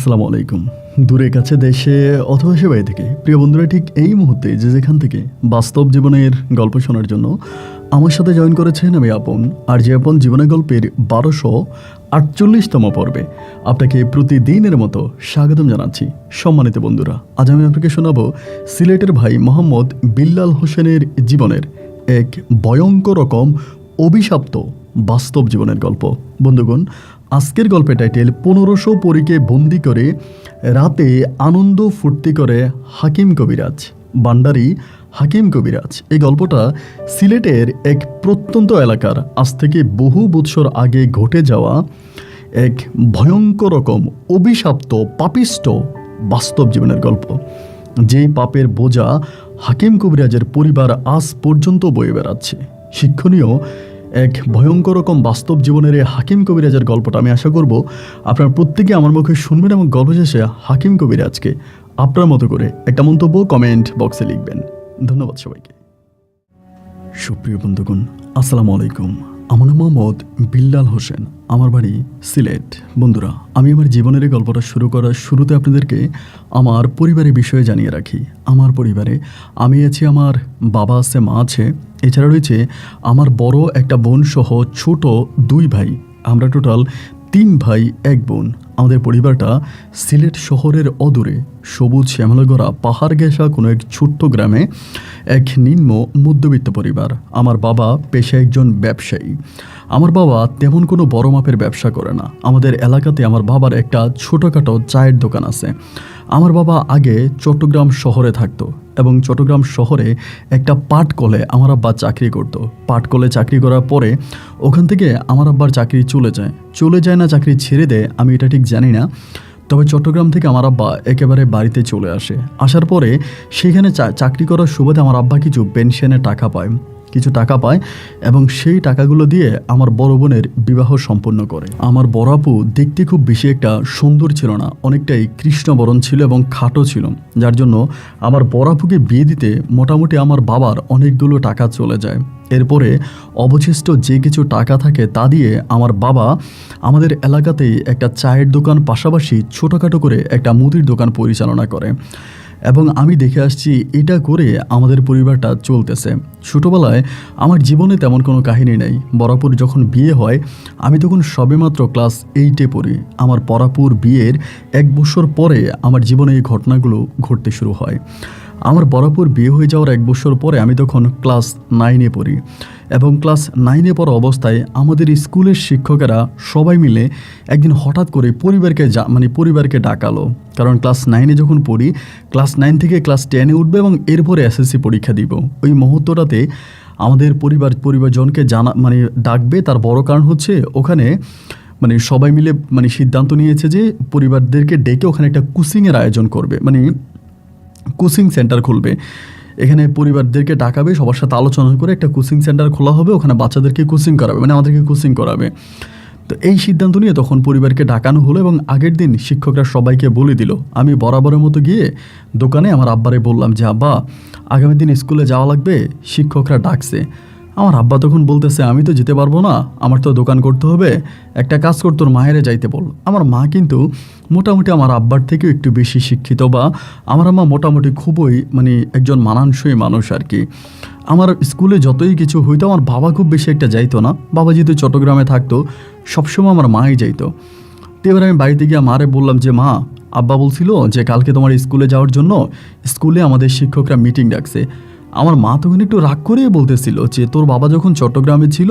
আসসালামু আলাইকুম। দূরে কাছে দেশে অথবা সে বাইরে থেকে প্রিয় বন্ধুরা, ঠিক এই মুহূর্তে যে যেখান থেকে বাস্তব জীবনের গল্প শোনার জন্য আমার সাথে জয়েন করেছেন, আমি আপন। আর যে আপন জীবনের গল্পের 1248তম পর্বে আপনাকে প্রতিদিনের মতো স্বাগতম জানাচ্ছি। সম্মানিত বন্ধুরা, আজ আমি আপনাকে শোনাবো সিলেটের ভাই মোহাম্মদ বিল্লাল হোসেনের জীবনের এক ভয়ঙ্কর রকম অভিশপ্ত বাস্তব জীবনের গল্প। বন্ধুগণ, আজকের গল্পের টাইটেল 1500 পরীকে বন্দি করে রাতে আনন্দ ফুর্তি করে হাকিম কবিরাজ, বান্ডারি হাকিম কবিরাজ। এই গল্পটা সিলেটের এক প্রত্যন্ত এলাকার আজ থেকে বহু বৎসর আগে ঘটে যাওয়া এক ভয়ঙ্কর রকম অভিশপ্ত পাপিষ্ট বাস্তব জীবনের গল্প। যেই পাপের বোঝা হাকিম কবিরাজের পরিবার আজ পর্যন্ত বয়ে বেড়াচ্ছে। শিক্ষণীয় এক ভয়ঙ্কর রকম বাস্তব জীবনের এই হাকিম কবিরাজের গল্পটা আমি আশা করব আপনার প্রত্যেকে আমার মুখে শুনবেন এবং গল্প শেষে হাকিম কবিরাজকে আপনার মতো করে একটা মন্তব্য কমেন্ট বক্সে লিখবেন। ধন্যবাদ সবাইকে। সুপ্রিয় বন্ধুগণ, আসসালামু আলাইকুম। আমার নাম মোহাম্মদ বিল্লাল হোসেন, আমার বাড়ি সিলেট। বন্ধুরা, আমি আমার জীবনের এই গল্পটা শুরু করার শুরুতে আপনাদেরকে আমার পরিবারের বিষয়ে জানিয়ে রাখি। আমার পরিবারে আমি আছি, আমার বাবা আছে, মা আছে, এছাড়া রয়েছে আমার বড় একটা বোন সহ ছোট 2 ভাই। আমরা টোটাল 3 ভাই 1 বোন। আমাদের পরিবারটা সিলেট শহরের অদূরে সবুজ শ্যামলগড়া পাহাড় ঘেঁষা কোনো এক ছোট্ট গ্রামে এক নিম্ন মধ্যবিত্ত পরিবার। আমার বাবা পেশায় একজন ব্যবসায়ী। আমার বাবা তেমন কোনো বড় মাপের ব্যবসা করে না। আমাদের এলাকাতে আমার বাবার একটা ছোটোখাটো চায়ের দোকান আছে। আমার বাবা আগে চট্টগ্রাম শহরে থাকতো এবং চট্টগ্রাম শহরে একটা পাটকলে আমার আব্বা চাকরি করতো। পাটকলে চাকরি করার পরে ওখান থেকে আমার আব্বার চাকরি চলে যায় না চাকরি ছেড়ে দেয়, আমি এটা ঠিক জানি না। তবে চট্টগ্রাম থেকে আমার আব্বা একেবারে বাড়িতে চলে আসে। আসার পরে সেখানে চাকরি করার সুবাদে আমার আব্বা কিছু পেনশনের টাকা পায় এবং সেই টাকাগুলো দিয়ে আমার বড় বোনের বিবাহ সম্পন্ন করে। আমার বড় আপু দেখতে খুব বেশি একটা সুন্দর ছিল না, অনেকটাই কৃষ্ণবরণ ছিল এবং খাটো ছিল, যার জন্য আমার বড় আপুকে বিয়ে দিতে মোটামুটি আমার বাবার অনেকগুলো টাকা চলে যায়। এরপরে অবশিষ্ট যে কিছু টাকা থাকে তা দিয়ে আমার বাবা আমাদের এলাকাতেই একটা চায়ের দোকান, পাশাপাশি ছোটোখাটো করে একটা মুদির দোকান পরিচালনা করে এবং আমি দেখে আসছি এটা করে আমাদের পরিবারটা চলতেছে। ছোটোবেলায় আমার জীবনে তেমন কোনো কাহিনী নেই। বরাপুর যখন বিয়ে হয় আমি তখন সবেমাত্র ক্লাস 8-এ পড়ি। আমার বরাপুর বিয়ের 1 বছর পরে আমার জীবনে এই ঘটনাগুলো ঘটতে শুরু হয়। আমার বরাপুর বিয়ে হয়ে যাওয়ার 1 বছর পরে আমি তখন ক্লাস 9-এ পড়ি এবং ক্লাস 9-এ পড়া অবস্থায় আমাদের স্কুলের শিক্ষকেরা সবাই মিলে একদিন হঠাৎ করে পরিবারকে ডাকালো। কারণ ক্লাস 9-এ যখন পড়ি, ক্লাস 9 থেকে ক্লাস 10-এ উঠবে এবং এরপরে এসএসসি পরীক্ষা দিব। ওই মুহূর্তটাতে আমাদের পরিবারজনকে ডাকবে। তার বড় কারণ হচ্ছে ওখানে সবাই মিলে সিদ্ধান্ত নিয়েছে যে পরিবারদেরকে ডেকে ওখানে একটা কোচিংয়ের আয়োজন করবে, কোচিং সেন্টার খুলবে। এখানে পরিবারদেরকে ডাকাবে, সবার সাথে আলোচনা করে একটা কোচিং সেন্টার খোলা হবে, ওখানে বাচ্চাদেরকে কোচিং করাবে, আমাদেরকে কোচিং করাবে। তো এই সিদ্ধান্ত নিয়ে তখন পরিবারকে ডাকানো হলো এবং আগের দিন শিক্ষকরা সবাইকে বলে দিল। আমি বরাবরের মতো গিয়ে দোকানে আমার আব্বারে বললাম যে আব্বা, আগামী দিন স্কুলে যাওয়া লাগবে, শিক্ষকরা ডাকছে। আমার আব্বা তখন বলতেছে আমি তো যেতে পারবো না, আমার তো দোকান করতে হবে, একটা কাজ কর, তোর মায়েরে যাইতে বল। আমার মা কিন্তু মোটামুটি আমার আব্বার থেকেও একটু বেশি শিক্ষিত, বা আমার আম্মা মোটামুটি খুবই একজন মানানসই মানুষ আর কি। আমার স্কুলে যতই কিছু হইতো আমার বাবা খুব বেশি একটা যাইতো না। বাবা যেহেতু চট্টগ্রামে থাকতো, সবসময় আমার মাই যাইতো। তো এবার আমি বাড়িতে গিয়ে মারে বললাম যে মা, আব্বা বলছিল যে কালকে তোমার স্কুলে যাওয়ার জন্য স্কুলে আমাদের শিক্ষকরা মিটিং ডাকছে। আমার মা তখন একটু রাগ করেই বলতেছিল যে তোর বাবা যখন চট্টগ্রামে ছিল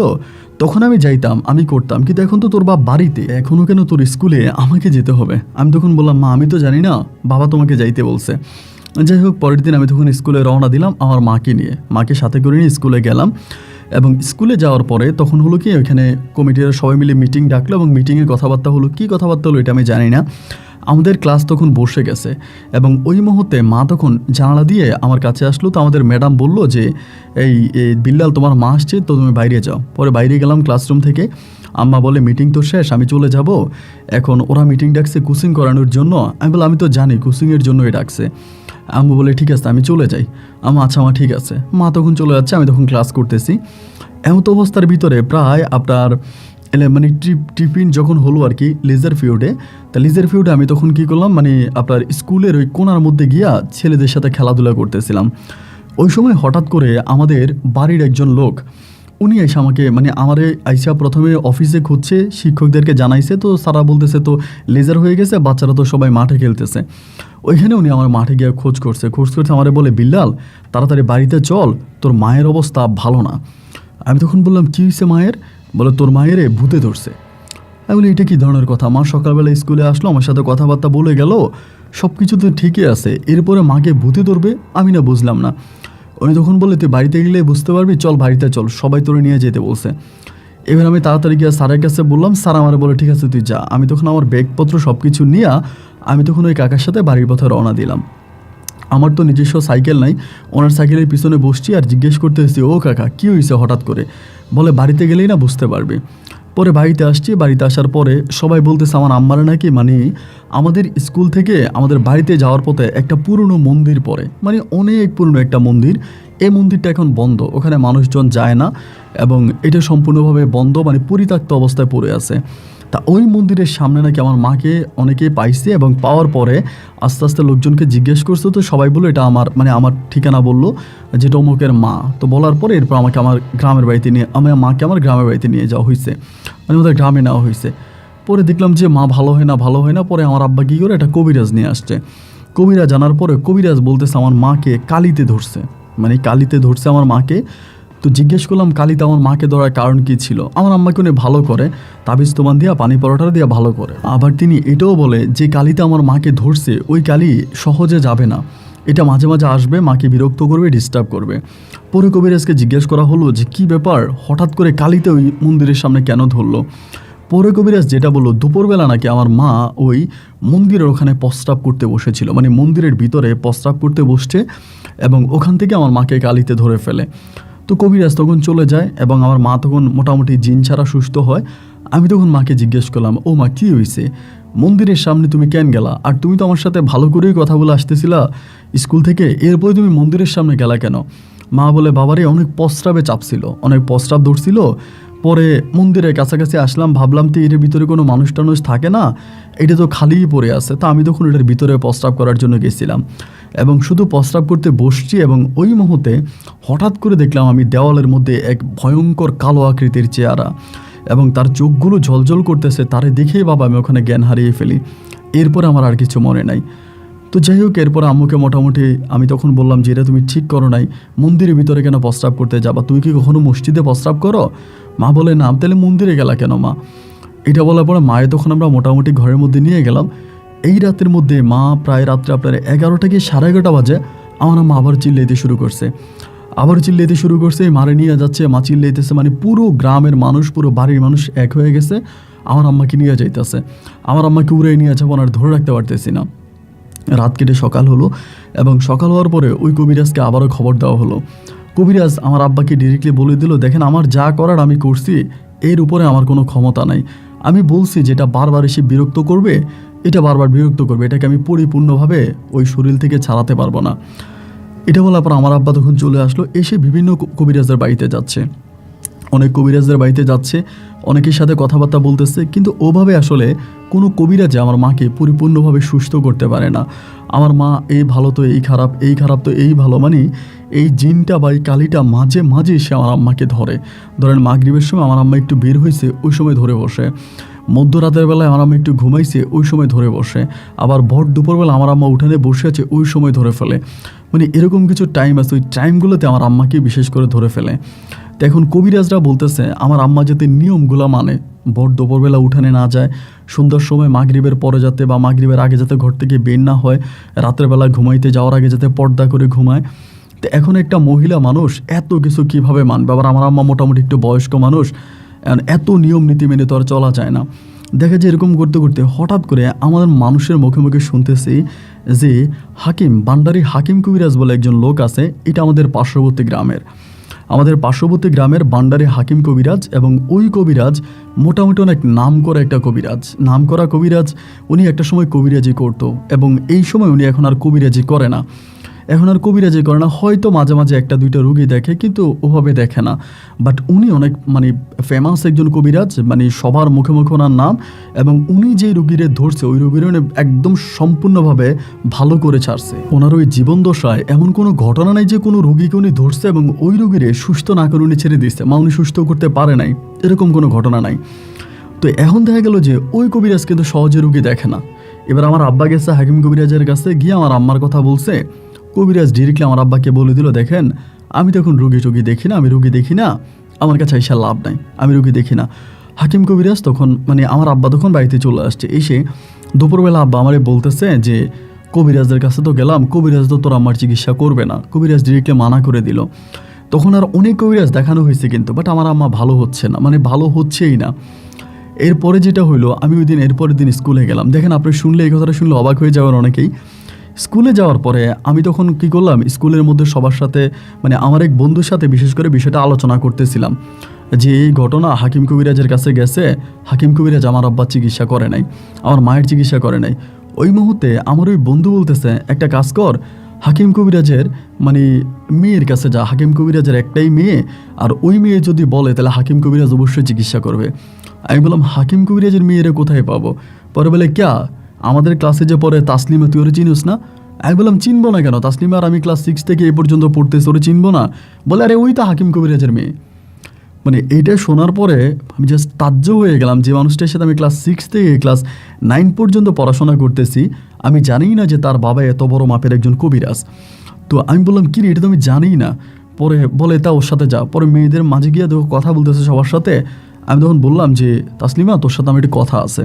তখন আমি যাইতাম, আমি করতাম, কিন্তু এখন তো তোর বাবা বাড়িতে, এখনও কেন তোর স্কুলে আমাকে যেতে হবে? আমি তখন বললাম মা, আমি তো জানি না, বাবা তোমাকে যাইতে বলছে। যাই হোক, পরের দিন আমি তখন স্কুলে রওনা দিলাম আমার মাকে সাথে করে নিয়ে স্কুলে গেলাম। এবং স্কুলে যাওয়ার পরে তখন হলো কি, ওইখানে কমিটিরা সবাই মিলে মিটিং ডাকলো এবং মিটিংয়ে কথাবার্তা হলো। কী কথাবার্তা হলো এটা আমি জানি না। আমাদের ক্লাস তখন বসে গেছে এবং ওই মুহূর্তে মা তখন জানালা দিয়ে আমার কাছে আসলো। তো আমাদের ম্যাডাম বলল যে এই বিল্লাল, তোমার মা আসছে, তো তুমি বাইরে যাও। পরে বাইরে গেলাম ক্লাসরুম থেকে। আম্মা বলে মিটিং তো শেষ, আমি চলে যাব। এখন ওরা মিটিং ডাকছে কোচিং করানোর জন্য। আমি বললাম আমি তো জানি কোচিংয়ের জন্যই ডাকছে। আম্মু বলে ঠিক আছে আমি চলে যাই। আচ্ছা মা ঠিক আছে। মা তখন চলে যাচ্ছে, আমি তখন ক্লাস করতেছি। এমত অবস্থার ভিতরে প্রায় আপনার মানে টিফিন যখন হলো আর কি লেজার পিরিয়ডে, তা লেজার পিরিয়ডে আমি তখন কী করলাম, মানে আপনার স্কুলের ওই কোণার মধ্যে গিয়া ছেলেদের সাথে খেলাধুলা করতেছিলাম। ওই সময় হঠাৎ করে আমাদের বাড়ির একজন লোক উনি এসে আমাকে, মানে আমার আইসা প্রথমে অফিসে খুঁজছে, শিক্ষকদেরকে জানাইছে, তো সারা বলতেছে তো লেজার হয়ে গেছে, বাচ্চারা তো সবাই মাঠে খেলতেছে। ওইখানে উনি আমার মাঠে গিয়ে খোঁজ করছে আমারে বলে, বিল্লাল তাড়াতাড়ি বাড়িতে চল, তোর মায়ের অবস্থা ভালো না। আমি তখন বললাম, কী হয়েছে মায়ের? বলে, তোর মায়ের ভূতে ধরছে। আমি বলি, এটা কী ধরনের কথা? মা সকালবেলা স্কুলে আসলো, আমার সাথে কথাবার্তা বলে গেল, সব কিছু তো ঠিকই আছে, এরপরে মাকে ভূতে ধরবে? আমি না বুঝলাম না। উনি তখন বলে, তুই বাড়িতে গেলে বুঝতে পারবি, চল বাড়িতে চল, সবাই তোরে নিয়ে যেতে বলছে। এবার আমি তাড়াতাড়ি গিয়ে স্যারের কাছে বললাম, স্যার আমার বলে, ঠিক আছে তুই যা। আমি তখন আমার ব্যাগপত্র সব কিছু নিয়ে আমি তখন ওই কাকার সাথে বাড়ির পথে রওনা দিলাম। আমার তো নিজস্ব সাইকেল নাই, ওনার সাইকেলের পিছনে বসছি আর জিজ্ঞেস করতে এসেছি, ও কাকা কী হয়েছে হঠাৎ করে? বলে, বাড়িতে গেলেই না বুঝতে পারবি। পরে বাড়িতে আসছি, বাড়িতে আসার পরে সবাই বলতেছে আমার আম্মারা নাকি, মানে আমাদের স্কুল থেকে আমাদের বাড়িতে যাওয়ার পথে একটা পুরনো মন্দির পড়ে, মানে অনেক পুরনো একটা মন্দির। এই মন্দিরটা এখন বন্ধ, ওখানে মানুষজন যায় না এবং এটা সম্পূর্ণভাবে বন্ধ, মানে পরিত্যক্ত অবস্থায় পড়ে আছে। তা ওই মন্দিরের সামনে নাকি আমার মাকে অনেকেই পাইছে এবং পাওয়ার পরে আস্তে আস্তে লোকজনকে জিজ্ঞেস করছে, তো সবাই বললো এটা আমার, মানে আমার ঠিকানা বললো যেটা অমুকের মা। তো বলার পরে এরপর আমাকে আমার গ্রামের বাড়িতে নিয়ে, আমার মাকে আমার গ্রামের বাড়িতে নিয়ে যাওয়া হয়েছে, মানে ওদের গ্রামে নেওয়া হয়েছে। পরে দেখলাম যে মা ভালো হয় না। পরে আমার আব্বা কী করে একটা কবিরাজ নিয়ে আসছে। কবিরাজ জানার পরে কবিরাজ বলতেছে আমার মাকে কালিতে ধরছে, মানে কালিতে ধরছে আমার মাকে। তো জিজ্ঞেস করলাম, কালিতে আমার মাকে ধরার কারণ কী ছিল? আমার আম্মাকে উনি ভালো করে, তাবিজ তোমান দিয়া, পানি পরোটা দিয়া ভালো করে। আবার তিনি এটাও বলে যে কালিতে আমার মাকে ধরছে, ওই কালি সহজে যাবে না, এটা মাঝে মাঝে আসবে, মাকে বিরক্ত করবে, ডিস্টার্ব করবে। পরে কবিরাজকে জিজ্ঞেস করা হলো যে কী ব্যাপার, হঠাৎ করে কালিতে ওই মন্দিরের সামনে কেন ধরলো? পরে কবিরাজ যেটা বললো, দুপুরবেলা নাকি আমার মা ওই মন্দিরের ওখানে প্রস্রাব করতে বসেছিল, মানে মন্দিরের ভিতরে প্রস্রাব করতে বসছে এবং ওখান থেকে আমার মাকে কালিতে ধরে ফেলে। তো কবিরাজ তখন চলে যায় এবং আমার মা তখন মোটামুটি জিন ছাড়া সুস্থ হয়। আমি তখন মাকে জিজ্ঞেস করলাম, ও মা কী হয়েছে, মন্দিরের সামনে তুমি কেন গেলা? আর তুমি তো আমার সাথে ভালো করেই কথা বলে আসতেছিলা স্কুল থেকে, এরপরে তুমি মন্দিরের সামনে গেলা কেন? মা বলে, বাবারে অনেক প্রস্রাবে চাপছিল, অনেক প্রস্রাব ধরছিল। পরে মন্দিরের কাছাকাছি আসলাম, ভাবলাম তো এর ভিতরে কোনো মানুষ টানুষ থাকে না, এটা তো খালিই পড়ে আছে। তা আমি তখন এটার ভিতরে প্রস্রাব করার জন্য গেছিলাম এবং শুধু প্রস্রাব করতে বসছি এবং ওই মুহূর্তে হঠাৎ করে দেখলাম আমি দেওয়ালের মধ্যে এক ভয়ঙ্কর কালো আকৃতির চেহারা এবং তার চোখগুলো ঝলঝল করতেছে। তারে দেখেই বাবা আমি ওখানে জ্ঞান হারিয়ে ফেলি। এরপরে আমার আর কিছু মনে নাই। তো যাই হোক, এরপর আম্মুকে মোটামুটি আমি তখন বললাম যে এটা তুমি ঠিক করো নাই, মন্দিরের ভিতরে কেন প্রস্রাব করতে যাবা? তুমি কি কখনো মসজিদে প্রস্রাব করো? মা বলে, না। তাহলে মন্দিরে গেলা কেন মা? এটা বলার পরে মায়ে তখন আমরা মোটামুটি ঘরের মধ্যে নিয়ে গেলাম। এই রাতের মধ্যে মা প্রায় রাত্রে আপনার 11টা কি 11:30 বাজে আমার মা আবার চিল্লাইতে শুরু করছে, মারে নিয়ে যাচ্ছে, মা চিল্লাইতেছে, মানে পুরো গ্রামের মানুষ, পুরো বাড়ির মানুষ এক হয়ে গেছে, আমার আম্মাকে নিয়ে যাইতেছে। আমার আম্মাকে উড়ে নিয়ে যাবো, আর ধরে রাখতে পারতেছি না। রাত কেটে সকাল হলো এবং সকাল হওয়ার পরে ওই কবিরাজকে আবারও খবর দেওয়া হলো। কবিরাজ আমার আব্বাকে ডিরেক্টলি বলে দিল, দেখেন আমার যা করার আমি করছি, এর উপরে আমার কোনো ক্ষমতা নাই। আমি বলছি যেটা বারবার এসে বিরক্ত করবে, এটা বারবার বিরক্ত করবে, এটাকে আমি পরিপূর্ণভাবে ওই শরীর থেকে ছাড়াতে পারবো না। এটা বলার পর আমার আব্বা তখন চলে আসলো, এসে বিভিন্ন কবিরাজদের বাড়িতে যাচ্ছে, অনেক কবিরাজদের বাড়িতে যাচ্ছে, অনেকের সাথে কথাবার্তা বলতেছে, কিন্তু ওভাবে আসলে কোনো কবিরাজে আমার মাকে পরিপূর্ণভাবে সুস্থ করতে পারে না। আমার মা এই ভালো তো এই খারাপ, এই খারাপ তো এই ভালো, মানে এই জিনটা বা এই কালিটা মাঝে মাঝে সে আমার আম্মাকে ধরে। ধরেন মাগরিবের সময় আমার আম্মা একটু বের হয়েছে, ওই সময় ধরে বসে। মধ্যরাতের বেলায় আমার আম্মা একটু ঘুমাইছে, ওই সময় ধরে বসে। আবার ভর দুপুরবেলা আমার আম্মা উঠানে বসে আছে, ওই সময় ধরে ফেলে। মানে এরকম কিছু টাইম আছে, ওই টাইমগুলোতে আমার আম্মাকে বিশেষ করে ধরে ফেলে। তো এখন কবিরাজরা বলতেছে আমার আম্মা যাতে নিয়মগুলো মানে, ভোর দুপুরবেলা উঠানে না যায়, সন্ধ্যার সময় মাগরিবের পরে যাতে বা মাগরিবের আগে যাতে ঘর থেকে বের না হয়, রাতের বেলা ঘুমাইতে যাওয়ার আগে যাতে পর্দা করে ঘুমায়। তো এখন একটা মহিলা মানুষ এত কিছু কিভাবে মানবে? আবার আমার আম্মা মোটামুটি একটু বয়স্ক মানুষ, এত নিয়ম নীতি মেনে তো আর চলা যায় না। দেখা যায় এরকম করতে করতে হঠাৎ করে আমাদের মানুষের মুখে মুখে শুনতেছি যে হাকিম, বান্ডারি হাকিম কবিরাজ বলে একজন লোক আছে, এটা আমাদের পার্শ্ববর্তী গ্রামের বান্ডারি হাকিম কবিরাজ। এবং ওই কবিরাজ মোটামুটি অনেক নাম করা কবিরাজ। উনি একটা সময় কবিরাজি করতো এবং এই সময় উনি এখন আর কবিরাজি করে না। এখন আর কবিরাজি করে না, হয়তো মাঝে মাঝে একটা দুইটা রুগী দেখে, কিন্তু ওভাবে দেখে না। বাট উনি অনেক মানে ফেমাস একজন কবিরাজ, মানে সবার মুখে মুখে ওনার নাম, এবং উনি যে রুগীরে ধরছে ওই রুগীর একদম সম্পূর্ণভাবে ভালো করে ছাড়ছে। ওনার ওই জীবন দশায় এমন কোনো ঘটনা নাই যে কোনো রুগীকে উনি ধরছে এবং ওই রুগীরে সুস্থ না করে উনি ছেড়ে দিচ্ছে, উনি সুস্থ করতে পারে নাই, এরকম কোনো ঘটনা নাই। তো এখন দেখা গেল যে ওই কবিরাজ কিন্তু সহজে রুগী দেখে না। এবার আমার আব্বা গেছে হাকিম কবিরাজের কাছে, গিয়ে আমার আম্মার কথা বলছে। কবিরাজ ডিরেক্টলি আমার আব্বাকে বলে দিল, দেখেন আমি তো এখন রুগী দেখি না, আমি রুগী দেখি না, আমার কাছে এসে লাভ নাই, আমি রুগী দেখি না। হাকিম কবিরাজ তখন মানে আমার আব্বা তখন বাড়িতে চলে আসছে। এসে দুপুরবেলা আব্বা আমারে বলতেছে যে কবিরাজদের কাছে তো গেলাম, কবিরাজ তো তোর আমার চিকিৎসা করবে না, কবিরাজ ডিরেক্টলি মানা করে দিল। তখন আর অনেক কবিরাজ দেখানো হয়েছে কিন্তু, বাট আমার আম্মা ভালো হচ্ছে না, মানে ভালো হচ্ছেই না। এরপরে যেটা হইলো, আমি ওই দিন এরপরের দিন স্কুলে গেলাম। দেখেন আপনি শুনলে এই কথাটা শুনলে অবাক হয়ে যাওয়ার অনেকেই। স্কুলে যাওয়ার পরে আমি তখন কি করলাম, স্কুলের মধ্যে সবার সাথে মানে আমার এক বন্ধুর সাথে বিশেষ করে বিষয়টা আলোচনা করতেছিলাম যে এই ঘটনা হাকিম কবিরাজের কাছে গেছে, হাকিম কবিরাজ আমার আব্বার চিকিৎসা করে নাই, আমার মায়ের চিকিৎসা করে নাই। ওই মুহূর্তে আমার ওই বন্ধু বলতেছে, একটা কাজ কর, হাকিম কবিরাজের মানে মেয়ের কাছে যা, হাকিম কবিরাজের একটাই মেয়ে, আর ওই মেয়ে যদি বলে তাহলে হাকিম কবিরাজ অবশ্যই চিকিৎসা করবে। আমি বললাম হাকিম কবিরাজের মেয়েরা কোথায় পাবো? পরে বলে ক্যা, আমাদের ক্লাসে যে পড়ে তাসলিমা, তুই ওরে চিনিস না? আমি বললাম চিনবো না কেন, তাসলিমা আর আমি ক্লাস 6 থেকে এই পর্যন্ত পড়তেছি, ওরে চিনবো না? বলে আরে ওই তো হাকিম কবিরাজের মেয়ে। মানে এইটা শোনার পরে আমি জাস্ট তাজ্জব হয়ে গেলাম যে মানুষটার সাথে আমি ক্লাস 6 থেকে ক্লাস 9 পর্যন্ত পড়াশোনা করতেছি, আমি জানি না যে তার বাবা এত বড় মাপের একজন কবিরাজ। তো আমি বললাম কি রে, এটা তো আমি জানি না। পরে বলে তা ওর সাথে যা, পরে মেয়েদের মাঝে গিয়ে দেখো কথা বলতেছে সবার সাথে। আমি তখন বললাম যে তাসলিমা তোর সাথে আমার একটু কথা আছে।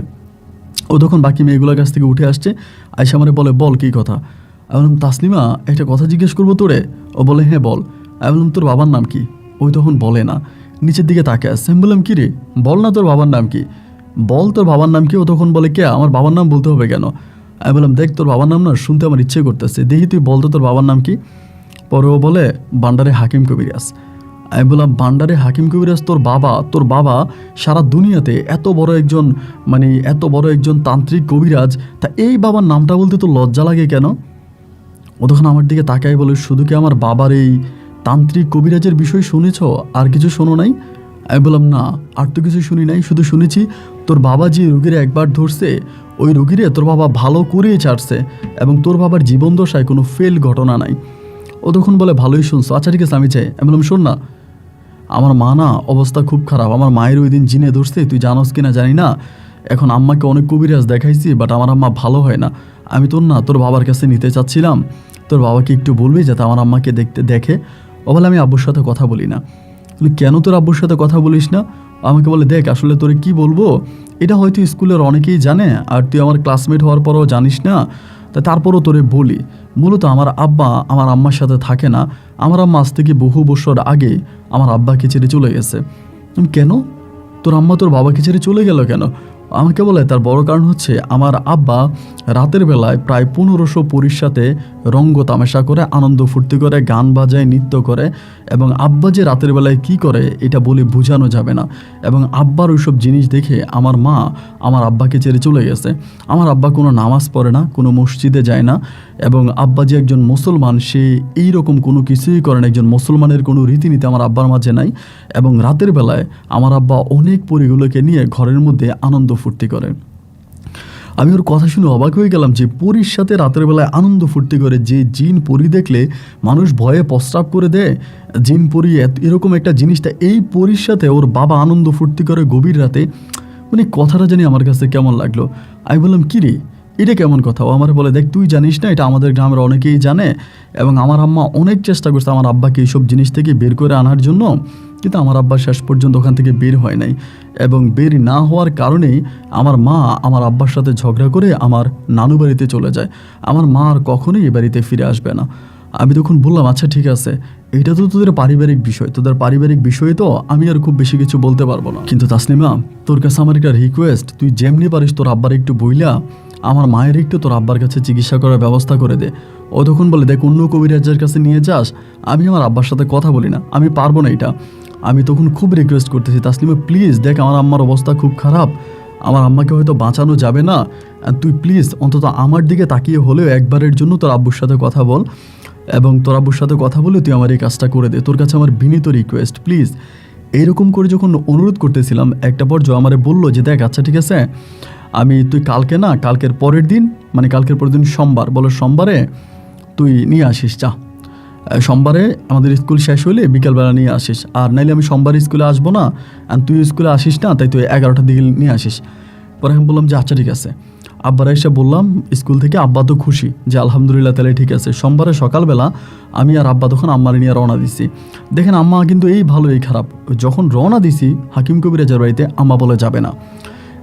ও তখন বাকি মেয়েগুলোর কাছ থেকে উঠে আসছে, আইসা আমারে বলে বল কী কথা। আমি বললাম তাসলিমা একটা কথা জিজ্ঞেস করবো তোরে। ও বলে হ্যাঁ বল। আমি বললাম তোর বাবার নাম কি? ওই তখন বলে না, নিচের দিকে তাকে আসছে। আমি বললাম কি রে, বল না তোর বাবার নাম কি, বল তোর বাবার নাম কি। ও তখন বলে কে, আমার বাবার নাম বলতে হবে কেন? আমি বললাম দেখ তোর বাবার নাম না শুনতে আমার ইচ্ছে করতেছে, দেখি তুই বলতো তোর বাবার নাম কি। পরে ও বলে ভান্ডারে হাকিম কবিরাজ। আমি বললাম ভান্ডারে হাকিম কবিরাজ তোর বাবা সারা দুনিয়াতে এত বড় একজন তান্ত্রিক কবিরাজ, তা এই বাবার নামটা বলতে তো লজ্জা লাগে কেন? ও তখন আমার দিকে তাকাই বলে, শুধু কি আমার বাবার এই তান্ত্রিক কবিরাজের বিষয় শুনেছ, আর কিছু শোনো নাই? আমি বললাম না, আর তো কিছু শুনি নাই, শুধু শুনেছি তোর বাবা যে রুগীরে একবার ধরছে ওই রুগীরে তোর বাবা ভালো করে ছাড়ছে, এবং তোর বাবার জীবন দশায় কোনো ফেল ঘটনা নাই। ও তখন বলে ভালোই শুনছো, আচ্ছা ঠিক আছে আমি চাই। আমি বললাম শোন না, আমার মা না অবস্থা খুব খারাপ, আমার মায়ের ওই দিন জিনে ধরছে, তুই জানোস কিনা জানি না। এখন আম্মাকে অনেক কবিরাজ দেখাইছি, বাট আমার আম্মা ভালো হয় না। আমি তোর বাবার কাছে নিতে চাচ্ছিলাম, তোর বাবাকে একটু বলবি যাতে আমার আম্মাকে দেখে। ও বলে আমি আব্বুর সাথে কথা বলি না। কেন তোর আব্বুর সাথে কথা বলিস না? আমাকে বলে দেখ আসলে তোরে কি বলবো, এটা হয়তো স্কুলের অনেকেই জানে, আর তুই আমার ক্লাসমেট হওয়ার পরও জানিস না, তারপরও তোরে বলি। মূলত আমার আব্বা আমার আম্মার সাথে থাকে না, আমার আম্মা আজ থেকে বহু বছর আগে আমার আব্বাকে ছেড়ে চলে গেছে। কেন তোর আম্মা তোর বাবাকে ছেড়ে চলে গেল কেন? আমাকে বলে তার বড় কারণ হচ্ছে আমার আব্বা রাতের বেলায় প্রায় 1500 পরীর সাথে রঙ্গ তামাশা করে, আনন্দ ফুর্তি করে, গান বাজায়, নৃত্য করে, এবং আব্বা যে রাতের বেলায় কি করে এটা বলে বোঝানো যাবে না। এবং আব্বার ওইসব জিনিস দেখে আমার মা আমার আব্বাকে ছেড়ে চলে গেছে। আমার আব্বা কোনো নামাজ পড়ে না, কোনো মসজিদে যায় না, এবং আব্বা যে একজন মুসলমান সে এইরকম কোনো কিছুই করে না, একজন মুসলমানের কোনো রীতিনীতি আমার আব্বার মাঝে নাই। এবং রাতের বেলায় আমার আব্বা অনেক পরীগুলোকে নিয়ে ঘরের মধ্যে আনন্দ ফুর্তি করে। আমি ওর কথা শুনে অবাক হয়ে গেলাম যে পরীর সাথে রাতের বেলায় আনন্দ ফুর্তি করে, যে জিন পরী দেখলে মানুষ ভয়ে প্রস্রাব করে দেয়, জিন পরী এরকম একটা জিনিসটা এই পরীর সাথে ওর বাবা আনন্দ ফুর্তি করে গভীর রাতে। মানে কথাটা জানি আমার কাছে কেমন লাগলো। আমি বললাম কি রে, এটা কেমন কথা? ও আমার বলে দেখ তুই জানিস না, এটা আমাদের গ্রামের অনেকেই জানে, এবং আমার আম্মা অনেক চেষ্টা করছে আমার আব্বাকে এইসব জিনিস থেকে বের করে আনার জন্য, কিন্তু আমার আব্বা শেষ পর্যন্ত ওখান থেকে বের হয় নাই। এবং বের না হওয়ার কারণেই আমার মা আমার আব্বার সাথে ঝগড়া করে আমার নানু বাড়িতে চলে যায়। আমার মা আর কখনোই এ বাড়িতে ফিরে আসবে না। আমি তখন বললাম আচ্ছা ঠিক আছে, এটা তো তোদের পারিবারিক বিষয়, তো আমি আর খুব বেশি কিছু বলতে পারবো না। কিন্তু তাসলিমা তোর কাছে আমার একটা রিকোয়েস্ট, তুই যেমনি পারিস তোর আব্বার একটু বইলা আমার মায়ের একটু তোর আব্বার কাছে চিকিৎসা করার ব্যবস্থা করে দে। ও তখন বলে দেখ অন্য কবিরাজের কাছে নিয়ে যাস, আমি আমার আব্বার সাথে কথা বলি না, আমি পারবো না এটা। আমি তখন খুব রিকোয়েস্ট করতেছি তাসলিমা প্লিজ দেখ আমার আম্মার অবস্থা খুব খারাপ, আমার আম্মাকে হয়তো বাঁচানো যাবে না, তুই প্লিজ অন্তত আমার দিকে তাকিয়ে হলেও একবারের জন্য তোর আব্বুর সাথে কথা বল, এবং তোর আব্বুর সাথে কথা বলে তুই আমার এই কাজটা করে দে, তোর কাছে আমার বিনীত রিকোয়েস্ট প্লিজ। এইরকম করে যখন অনুরোধ করতেছিলাম, একটা পর্যায়ে আমারে বললো যে দেখ আচ্ছা ঠিক আছে, তুই কালকে না, কালকের পরের দিন, মানে কালকের পরের দিন সোমবার, বলো সোমবারে তুই নিয়ে আসিস যা, সোমবারে আমাদের স্কুল শেষ হলে বিকালবেলা নিয়ে আসিস, আর নাইলে আমি সোমবারে স্কুলে আসবো না, আর তুই স্কুলে আসিস না, তাই তুই 11টার দিকে নিয়ে আসিস। পরে আমি বললাম যে আচ্ছা ঠিক আছে। আব্বার এসে বললাম স্কুল থেকে, আব্বা তো খুশি যে আলহামদুলিল্লাহ তাহলে ঠিক আছে। সোমবারে সকালবেলা আমি আর আব্বা তখন আম্মার নিয়ে রওনা দিছি। দেখেন আম্মা কিন্তু এই ভালো এই খারাপ, যখন রওনা দিছি হাকিম কবিরাজের বাড়িতে, আম্মা বলে যাবে না,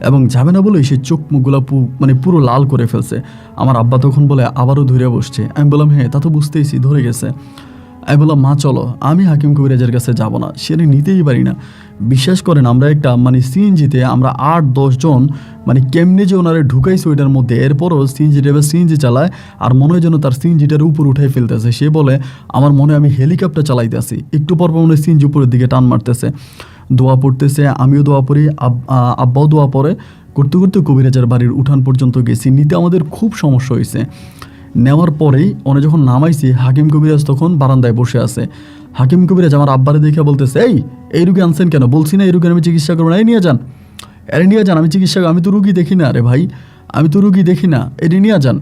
এবং যাবে না বলে সে চোখ মুখগুলো মানে পুরো লাল করে ফেলছে। আমার আব্বা তখন বলে আবারও ধরে বসছে। আমি বললাম হ্যাঁ তা তো বুঝতেইছি, ধরে গেছে। আমি বললাম মা চলো, আমি হাকিম কবিরাজের কাছে যাব না, সেটা নিতেই পারি না। বিশ্বাস করেন আমরা একটা মানে সিএনজিতে আমরা 8-10 জন, মানে কেমনে যে ওনারে ঢুকাইছে ওইটার মধ্যে, এরপরও সিএনজি ড্রাইভার সিএনজি চালায় আর মনে হয় যেন তার সিএনজিটার উপর উঠাই ফেলতেছে। সে বলে আমার মনে হয় আমি হেলিকপ্টার চালাইতেছি, একটু পর মনে হয় সিএনজি উপরের দিকে টান মারতেছে। দোয়া পড়তেছে, আমিও দোয়া পড়ি, আব্বাও দোয়া পড়ে, করতে করতে কবিরাজের বাড়ির উঠান পর্যন্ত গেছি। নিতে আমাদের খুব সমস্যা হয়েছে। নেওয়ার পরেই ওনে যখন নামাইছি, হাকিম কবিরাজ তখন বারান্দায় বসে আছে। হাকিম কবিরাজ আমার আব্বারে দেখে বলতেছে এই রুগী আনছেন কেন? বলছি না এই রুগীর আমি চিকিৎসা করবো না, এই নিয়ে যান, এরে নিয়ে যান, আমি চিকিৎসা, আমি তো রুগী দেখি না রে ভাই, আমি তো রুগী দেখি না, এটি নিয়ে যান।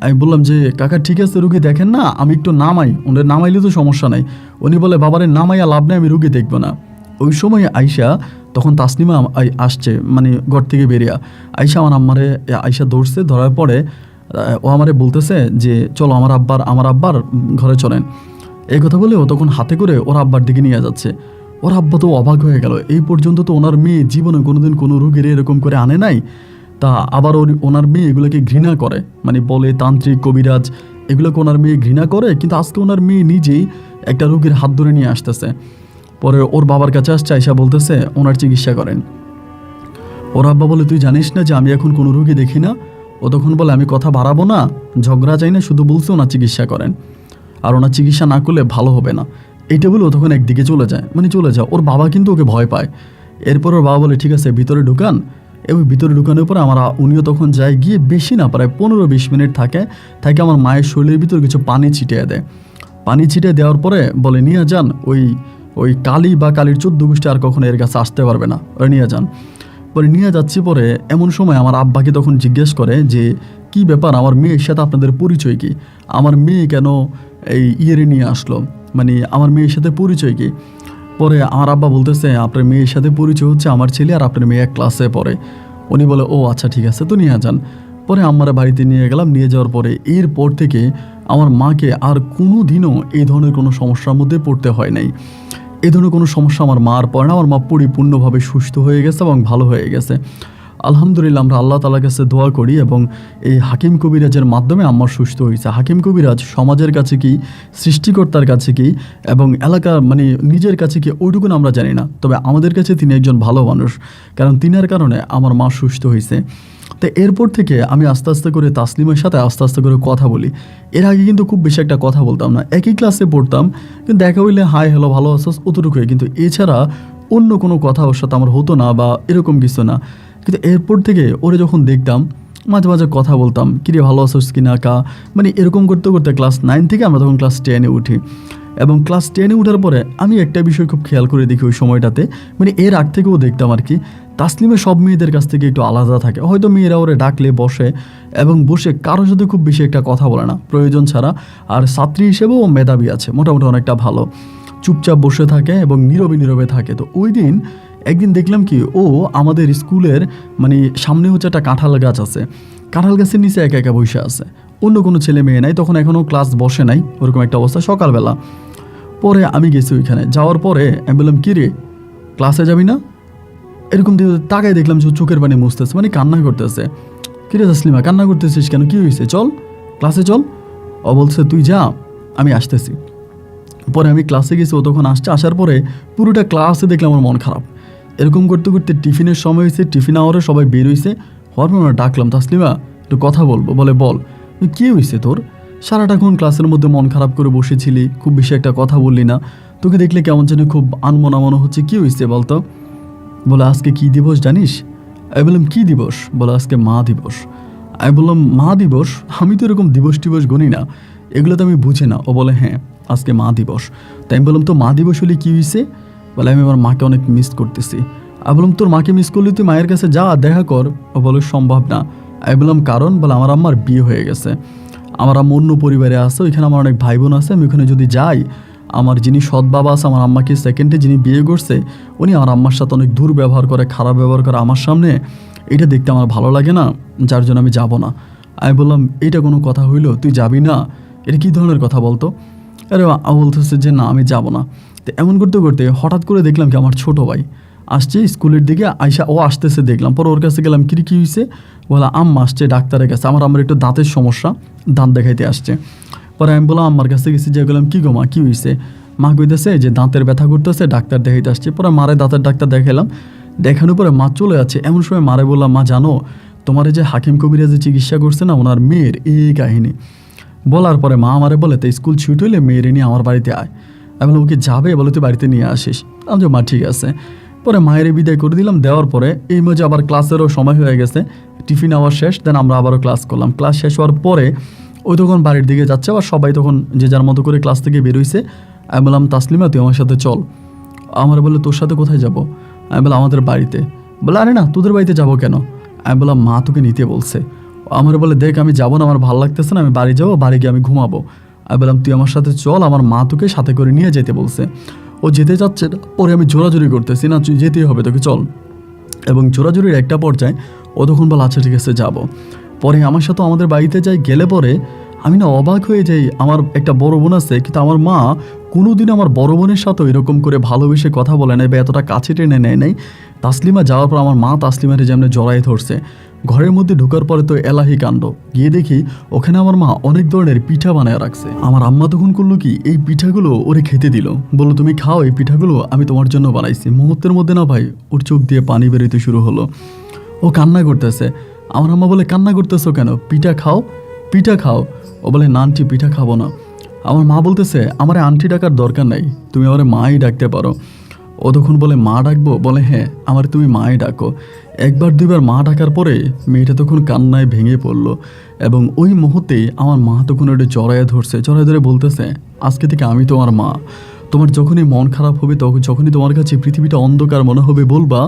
আমি বললাম যে কাকা ঠিক আছে রুগী দেখেন না, আমি একটু নামাই, ওদের নামাইলে তো সমস্যা নাই। উনি বলে বাবারে নামাইয়া লাভ নেই, আমি রুগী দেখবো না। ওই সময় আইসা, তখন তাসনিমা আসছে মানে ঘর থেকে বেরিয়া, আইসা আমার আম্মারে আইসা ধরছে, ধরার পরে ও আমারে বলতেছে যে চলো আমার আব্বার ঘরে চলেন। এই কথা বলে ও তখন হাতে করে ওর আব্বার দিকে নিয়ে যাচ্ছে। ওর আব্বা তো অবাক হয়ে গেল, এই পর্যন্ত তো ওনার মেয়ে জীবনে কোনোদিন কোনো রোগীর এরকম করে আনে নাই, তা আবার ওনার মেয়ে এগুলোকে ঘৃণা করে, মানে বলে তান্ত্রিক কবিরাজ এগুলোকে ওনার মেয়ে ঘৃণা করে, কিন্তু আজকে ওনার মেয়ে নিজেই একটা রোগীর হাত ধরে নিয়ে আসতেছে। পরে ওর বাবার কাছে আসছে, আইসা বলতেছে ওনার চিকিৎসা করেন। ওর আব্বা বলে তুই জানিস না যে আমি এখন কোনো রোগী দেখি না? ও তখন বলে আমি কথা বাড়াবো না, ঝগড়া চাই না, শুধু বলছে ওনার চিকিৎসা করেন, আর ওনার চিকিৎসা না করলে ভালো হবে না। এইটা বলে ও তখন একদিকে চলে যায়, মানে চলে যায়। ওর বাবা কিন্তু ওকে ভয় পায়। এরপর ওর বাবা বলে ঠিক আছে ভিতরে ঢুকান, এবং ভিতরে ঢুকানোর পরে উনিও তখন যায়, গিয়ে বেশি না প্রায় 15-20 মিনিট থাকে আমার মায়ের শরীরের ভিতরে কিছু পানি ছিটিয়ে দেয়। পানি ছিটিয়ে দেওয়ার পরে বলে নিয়ে যান, ওই কালী বা কালীর 14 গোষ্ঠী আর কখনো এর কাছে আসতে পারবে না, ওই নিয়ে যান। পরে নিয়ে যাচ্ছি। পরে এমন সময় আমার আব্বাকে তখন জিজ্ঞেস করে যে কি ব্যাপার, আমার মেয়ের সাথে আপনাদের পরিচয় কি? আমার মেয়ে কেন এই ইয়েরে নিয়ে আসলো, মানে আমার মেয়ের সাথে পরিচয় কি? পরে আমার আব্বা বলতেছে আপনার মেয়ের সাথে পরিচয় হচ্ছে আমার ছেলে আর আপনার মেয়ে এক ক্লাসে পড়ে। উনি বলে ও আচ্ছা ঠিক আছে তো নিয়ে যান। পরে আমার বাড়িতে নিয়ে গেলাম। নিয়ে যাওয়ার পরে এরপর থেকে আমার মাকে আর কোনো দিনও এই ধরনের কোনো সমস্যার মধ্যে পড়তে হয় নাই। এই ধরনের কোনো সমস্যা আমার মার পড়ে না। আমার মা পরিপূর্ণভাবে সুস্থ হয়ে গেছে এবং ভালো হয়ে গেছে আলহামদুলিল্লাহ। আমরা আল্লাহ তাআলার কাছে দোয়া করি এবং এই হাকিম কবিরাজের মাধ্যমে আমার সুস্থ হয়েছে। হাকিম কবিরাজ সমাজের কাছে কি, সৃষ্টিকর্তার কাছে কি, এবং এলাকার মানে নিজের কাছে কি, ওইটুকুন আমরা জানি না, তবে আমাদের কাছে তিনি একজন ভালো মানুষ, কারণ তিনার কারণে আমার মা সুস্থ হয়েছে। তো এরপর থেকে আমি আস্তে আস্তে করে তাসলিমের সাথে আস্তে আস্তে করে কথা বলি। এর আগে কিন্তু খুব বেশি একটা কথা বলতাম না, একই ক্লাসে পড়তাম, কিন্তু দেখা হইলে হাই হ্যালো ভালো আছোস অতটুকুই, কিন্তু এছাড়া অন্য কোনো কথা ওর সাথে আমার হতো না বা এরকম কিছু না। কিন্তু এরপর থেকে ওরে যখন দেখতাম মাঝে মাঝে কথা বলতাম, কিরে ভালো আছোস কি না কা, মানে এরকম করতে করতে ক্লাস 9 থেকে আমরা তখন ক্লাস 10-এ উঠি। এবং ক্লাস 10-এ ওঠার পরে আমি একটা বিষয় খুব খেয়াল করে দেখি ওই সময়টাতে, মানে এর আগ থেকেও দেখতাম আর কি, তাসলিমে সব মেয়েদের কাছ থেকে একটু আলাদা থাকে। হয়তো মেয়েরা ওরে ডাকলে বসে এবং বসে কারোর সাথে খুব বেশি একটা কথা বলে না প্রয়োজন ছাড়া, আর ছাত্রী হিসেবেও মেধাবী আছে, মোটামুটি অনেকটা ভালো, চুপচাপ বসে থাকে এবং নীরবে থাকে। তো ওই দিন একদিন দেখলাম কি, ও আমাদের স্কুলের মানে সামনে হচ্ছে একটা কাঁঠাল গাছ আছে, কাঁঠাল গাছের নিচে একা একা বসে আছে, অন্য কোনো ছেলে মেয়ে নাই, তখন এখনও ক্লাস বসে নাই, ওরকম একটা অবস্থা সকালবেলা। পরে আমি গেছি ওইখানে, যাওয়ার পরে আমি বললাম কী রে ক্লাসে যাবি না? এরকম তাকায় দেখলাম যে চোখের পানি মুছতেছে, মানে কান্না করতেছে। কিরে তাসলিমা কান্না করতেছিস কেন, কী হয়েছে, চল ক্লাসে চল। ও বলছে তুই যা আমি আসতেছি। পরে আমি ক্লাসে গেছি, ও তখন আসার পরে পুরোটা ক্লাসে দেখলাম আমার মন খারাপ। এরকম করতে করতে টিফিনের সময় হয়েছে, টিফিন আওয়ারে সবাই বের হয়েছে, হওয়ার পর ডাকলাম তাসলিমা একটু কথা বলবো। বলে বল, কী হয়েছে তোর, সারাটাক্ষণ ক্লাসের মধ্যে মন খারাপ করে বসেছিলি, খুব বেশি একটা কথা বললি না, তোকে দেখলে কেমন যেন খুব আনমনা মনে হচ্ছে, কী হয়েছে বলতো? বলে আজকে কী দিবস জানিস? আমি বললাম কী দিবস? বলে আজকে মা দিবস। আমি বললাম মা দিবস? আমি তো এরকম দিবস টিবস গুনি না, এগুলো তো আমি বুঝি না। ও বলে হ্যাঁ আজকে মা দিবস। তাই আমি বললাম তো মা দিবস হলে কী হয়েছে? বলে আমি আমার মাকে অনেক মিস করতেছি। আমি বললাম তোর মাকে মিস করলে তুই মায়ের কাছে যা দেখা কর। ও বলে সম্ভব না। আমি বললাম কারণ? বলে আমার আম্মার বিয়ে হয়ে গেছে, আমার আম্মা অন্য পরিবারে আছে, ওইখানে আমার অনেক ভাই বোন আছে, আমি ওখানে যদি যাই আমার যিনি সৎ বাবা আছে আমার আম্মাকে সেকেন্ডে যিনি বিয়ে করছে উনি আমার আম্মার সাথে অনেক দুর্ব্যবহার করে, খারাপ ব্যবহার করে আমার সামনে, এটা দেখতে আমার ভালো লাগে না, যার জন্য আমি যাব না। আমি বললাম এটা কোনো কথা হইলো? তুই যাবি না? এটা কী ধরনের কথা বলতো? আরে বলতেছে যে না আমি যাব না। তো এমন করতে করতে হঠাৎ করে দেখলাম কি আমার ছোটো ভাই আসছে স্কুলের দিকে, আইসা ও আসতেছে দেখলাম। পরে ওর কাছে গেলাম, কী হয়েছে? বলে আম্মা আসছে ডাক্তারের কাছে, আমার একটু দাঁতের সমস্যা, দাঁত দেখাইতে আসছে। পরে আমি বললাম আম্মার কাছে গেছি, যে গেলাম কী গো মা কী হয়েছে? মা কইতেছে যে দাঁতের ব্যথা করতেছে, ডাক্তার দেখাইতে আসছে। পরে মারে দাঁতের ডাক্তার দেখালাম, দেখানোর পরে মা চলে যাচ্ছে। এমন সময় মারে বললাম মা জানো তোমার এই যে হাকিম কবিরা যে চিকিৎসা করছে না ওনার মেয়ের এই কাহিনী। বলার পরে মা আমারে বলে তো স্কুল ছুট হইলে মেয়েরে নিয়ে আমার বাড়িতে আয়। আমি বললাম ওকে যাবে? বলে তুই বাড়িতে নিয়ে আসিস। আমি যে মা ঠিক আছে। পরে মায়ের বিদায় করে দিলাম। দেওয়ার পরে এই মাঝে আবার ক্লাসেরও সময় হয়ে গেছে, টিফিন আওয়ার শেষ, দেন আমরা আবারও ক্লাস করলাম। ক্লাস শেষ হওয়ার পরে ওই তখন বাড়ির দিকে যাচ্ছে, আবার সবাই তখন যে যার মতো করে ক্লাস থেকে বেরোইছে। আমি বললাম তাসলিমা তুই আমার সাথে চল। আমার বলে তোর সাথে কোথায় যাব? আমি বললাম আমাদের বাড়িতে। বলে আরে না তোদের বাড়িতে যাবো কেন? আমি বললাম মা তোকে নিতে বলছে। আমার বলে দেখ আমি যাবো না, আমার ভালো লাগতেছে না, আমি বাড়ি যাবো, বাড়ি গিয়ে আমি ঘুমাবো। আমি বললাম তুই আমার সাথে চল, আমার মা তোকে সাথে করে নিয়ে যেতে বলছে। ও যেতে যাচ্ছে, পরে আমি জোরাজুরি করতেছি, না তুই যেতেই হবে তোকে চল। এবং জোরাজুরির একটা পর্যায়ে ও তখন বলে আচ্ছা ঠিক আছে যাবো। পরে আমার সাথে আমাদের বাড়িতে যাই, গেলে পরে আমি না অবাক হয়ে যাই। আমার একটা বড় বোন আছে, কিন্তু আমার মা কোনোদিন আমার বড় বোনের সাথেও এরকম করে ভালোবেসে কথা বলে নাই বা এতটা কাছে টেনে নেয় নাই। তাসলিমা যাওয়ার পর আমার মা তাসলিমারে যেমন জড়াই ধরছে। ঘরের মধ্যে ঢোকার পরে তো এলাহি কাণ্ড, গিয়ে দেখি ওখানে আমার মা অনেক ধরনের পিঠা বানায় রাখছে। আমার আম্মা তখন করলো কি এই পিঠাগুলো ওরে খেতে দিল, বললো তুমি খাও, এই পিঠাগুলো আমি তোমার জন্য বানাইছি। মুহূর্তের মধ্যে না ভাই ওর চোখ দিয়ে পানি বেরোতে শুরু হলো, ও কান্না করতেছে। আমার আম্মা বলে কান্না করতেছো কেন? পিঠা খাও, পিঠা খাও। ও বলে না আন্টি পিঠা খাবো না। আমার মা বলতেছে আমার আন্টি ডাকার দরকার নাই, তুমি আমার মাই ডাকতে পারো। ও তখন বলে মা ডাকবো? বলে হ্যাঁ আমার তুমি মাই ডাকো। একবার দুইবার মা ডাকার পরে মেয়েটা তখন কান্নায় ভেঙে পড়লো, এবং ওই মুহূর্তে আমার মা তখন ওটা জড়াইয়া ধরছে, জড়াই ধরে বলতেছে আজকে থেকে আমি তোমার মা। তোমার যখনই মন খারাপ হবে, তখন যখনই তোমার কাছে পৃথিবীটা অন্ধকার মনে হবে, বলবা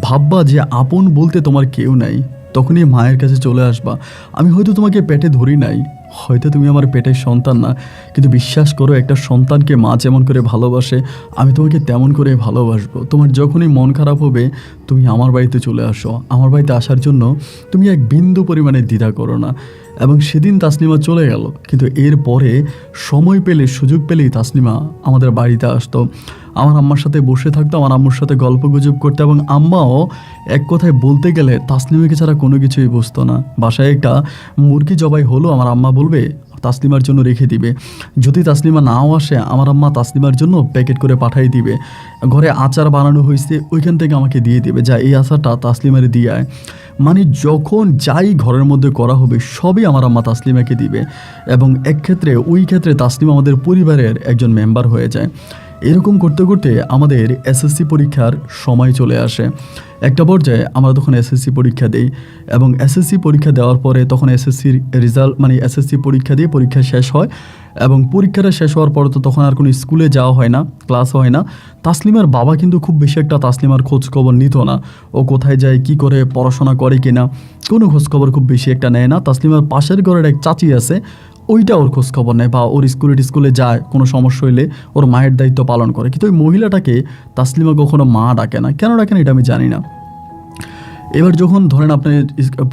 ভাববা যে আপন বলতে তোমার কেউ নাই, তখনই মায়ের কাছে চলে আসবা। আমি হয়তো তোমাকে পেটে ধরি নাই, হয়তো তুমি আমার পেটের সন্তান না, কিন্তু বিশ্বাস করো একটা সন্তানকে মা যেমন করে ভালোবাসে আমি তোমাকে তেমন করে ভালোবাসবো। তোমার যখনই মন খারাপ হবে তুমি আমার বাড়িতে চলে আসো, আমার বাড়িতে আসার জন্য তুমি এক বিন্দু পরিমাণে দ্বিধা করো না। এবং সেদিন তাসলিমা চলে গেল, কিন্তু এরপরে সময় পেলে সুযোগ পেলেই তাসলিমা আমাদের বাড়িতে আসতো, আমার আম্মার সাথে বসে থাকতো, আমার আম্মুর সাথে গল্প গুজব করতো। এবং আম্মাও এক কথায় বলতে গেলে তাসলিমাকে ছাড়া কোনো কিছুই বুঝতো না। বাসায় একটা মুরগি জবাই হলো, আমার আম্মা বলবে তাসলিমার জন্য রেখে দিবে, যদি তাসলিমা নাও আসে আমার আম্মা তাসলিমার জন্য প্যাকেট করে পাঠিয়ে দিবে। ঘরে আচার বানানো হয়েছে ওইখান থেকে আমাকে দিয়ে দিবে, যা এই আচারটা তাসলিমারে দিয়ে আয়। মানে যখন যাই ঘরের মধ্যে করা হবে সবই আমার আম্মা তাসলিমাকে দিবে, এবং এক ক্ষেত্রে ওই ক্ষেত্রে তাসলিমা আমাদের পরিবারের একজন মেম্বার হয়ে যায়। এরকম করতে করতে আমাদের এসএসসি পরীক্ষার সময় চলে আসে। একটা পর্যায়ে আমরা তখন এসএসসি পরীক্ষা দিই, এবং এসএসসি পরীক্ষা দেওয়ার পরে তখন এসএসসির রেজাল্ট মানে এসএসসি পরীক্ষা দিয়ে পরীক্ষা শেষ হয়, এবং পরীক্ষাটা শেষ হওয়ার পর তো তখন আর কোনো স্কুলে যাওয়া হয় না, ক্লাস হয় না। তাসলিমার বাবা কিন্তু খুব বেশি একটা তাসলিমার খোঁজ খবর নিত না, ও কোথায় যায় কি করে পড়াশোনা করে কিনা কোনো খোঁজ খবর খুব বেশি একটা নেয় না। তাসলিমার পাশের ঘরের এক চাচি আছে, ওইটা ওর খোঁজ খবর নেয়, বা ওর স্কুলে যায়, কোনো সমস্যা হইলে ওর মায়ের দায়িত্ব পালন করে। কিন্তু ওই মহিলাটাকে তাসলিমা কখনো মা ডাকে না, কেন ডাকে না এটা আমি জানি না। এবার যখন ধরেন আপনার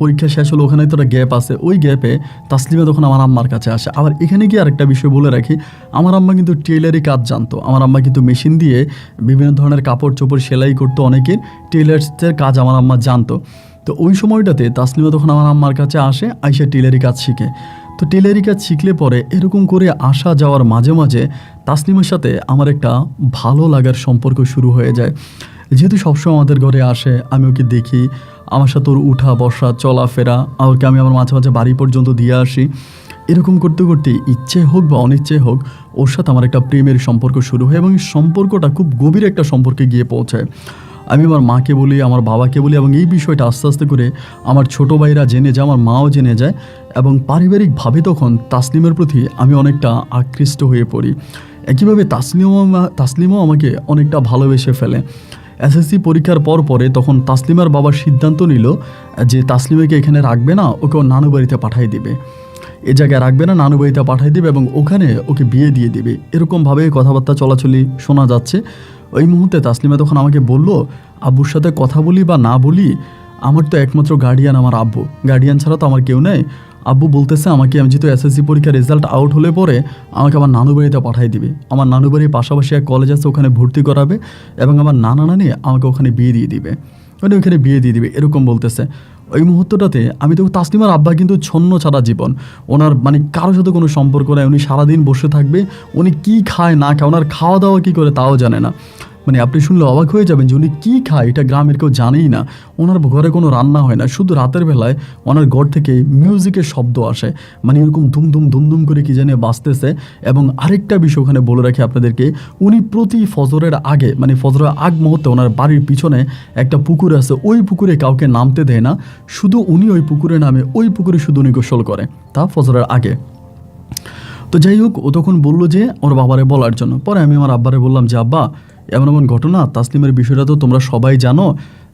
পরীক্ষা শেষ হলো, ওখানে তো একটা গ্যাপ আছে, ওই গ্যাপে তাসলিমা তখন আমার আম্মার কাছে আসে। আবার এখানে গিয়ে আরেকটা বিষয় বলে রাখি, আমার আম্মা কিন্তু টেইলারি কাজ জানতো, আমার আম্মা কিন্তু মেশিন দিয়ে বিভিন্ন ধরনের কাপড় চোপড় সেলাই করতো, অনেকের টেইলার্সের কাজ আমার আম্মা জানতো। তো ওই সময়টাতে তাসলিমা তখন আমার আম্মার কাছে আসে, আইসা টেইলারি কাজ শিখে। তো টেইলারি কাজ শিখলে পরে এরকম করে আসা যাওয়ার মাঝে মাঝে তাসলিমার সাথে আমার একটা ভালো লাগার সম্পর্ক শুরু হয়ে যায়। যেহেতু সবসময় আমাদের ঘরে আসে, আমি ওকে দেখি, আমার সাথে ওর উঠা বসা চলাফেরা, ওকে আমি আমার মাঝে মাঝে বাড়ি পর্যন্ত দিয়ে আসি। এরকম করতে করতে ইচ্ছে হোক বা অনিচ্ছে হোক ওর সাথে আমার একটা প্রেমের সম্পর্ক শুরু হয়, এবং এই সম্পর্কটা খুব গভীর একটা সম্পর্কে গিয়ে পৌঁছায়। আমি আমার মাকে বলি, আমার বাবাকে বলি, এবং এই বিষয়টা আস্তে আস্তে করে আমার ছোটো ভাইরা জেনে যায়, আমার মাও জেনে যায়, এবং পারিবারিকভাবে তখন তাসলিমের প্রতি আমি অনেকটা আকৃষ্ট হয়ে পড়ি। একইভাবে তাসলিমও আমাকে অনেকটা ভালোবেসে ফেলে। এসএসসি পরীক্ষার পরে তখন তাসলিমার বাবার সিদ্ধান্ত নিল যে তাসলিমাকে এখানে রাখবে না, ওকে ওর নানু বাড়িতে পাঠিয়ে দিবে, এ জায়গায় রাখবে না, নানু বাড়িতে পাঠিয়ে দিবে এবং ওখানে ওকে বিয়ে দিয়ে দিবে। এরকমভাবে কথাবার্তা চলাচলি শোনা যাচ্ছে। ওই মুহূর্তে তাসলিমা তখন আমাকে বলল, আব্বুর সাথে কথা বলি বা না বলি, আমার তো একমাত্র গার্ডিয়ান আমার আব্বু, গার্ডিয়ান ছাড়া তো আমার কেউ নেই। আব্বু বলতেছে আমাকে, আমি যেহেতু এসএসসি পরীক্ষার রেজাল্ট আউট হলে পরে আমাকে আমার নানু বাড়িতে পাঠিয়ে দিবে, আমার নানু বাড়ির পাশাপাশি এক কলেজ আছে, ওখানে ভর্তি করাবে এবং আমার নানা নানি আমাকে ওখানে বিয়ে দিয়ে দিবে, মানে ওখানে বিয়ে দিয়ে দিবে, এরকম বলতেছে। ওই মুহূর্তটাতে আমি তো, তাসলিমার আব্বা কিন্তু ছন্ন ছাড়া জীবন, ওনার মানে কারোর সাথে কোনো সম্পর্ক নেই, উনি সারাদিন বসে থাকবে, উনি কি খায় না খায়, ওনার খাওয়া দাওয়া কী করে তাও জানে না। মানে আপনি শুনলে অবাক হয়ে যাবেন যে উনি কী খায় এটা গ্রামের কেউ জানেই না। ওনার ঘরে কোনো রান্না হয় না, শুধু রাতের বেলায় ওনার ঘর থেকে মিউজিকের শব্দ আসে, মানে এরকম ধুমধুম ধুমধুম করে কী জানে বাজতেছে। এবং আরেকটা বিষয় ওখানে বলে রাখি আপনাদেরকে, উনি প্রতি ফজরের আগে, মানে ফজরের আগ মুহূর্তে ওনার বাড়ির পিছনে একটা পুকুর আছে, ওই পুকুরে কাউকে নামতে দেয় না, শুধু উনি ওই পুকুরে নামে, ওই পুকুরে শুধু উনি গোসল করে, তা ফজরের আগে। তো যাই হোক, ও তখন বললো যে ওর বাবারে বলার জন্য। পরে আমি আমার আব্বারে বললাম যে আব্বা, এমন এমন ঘটনা, তাসলিমের বিষয়টা তো তোমরা সবাই জানো,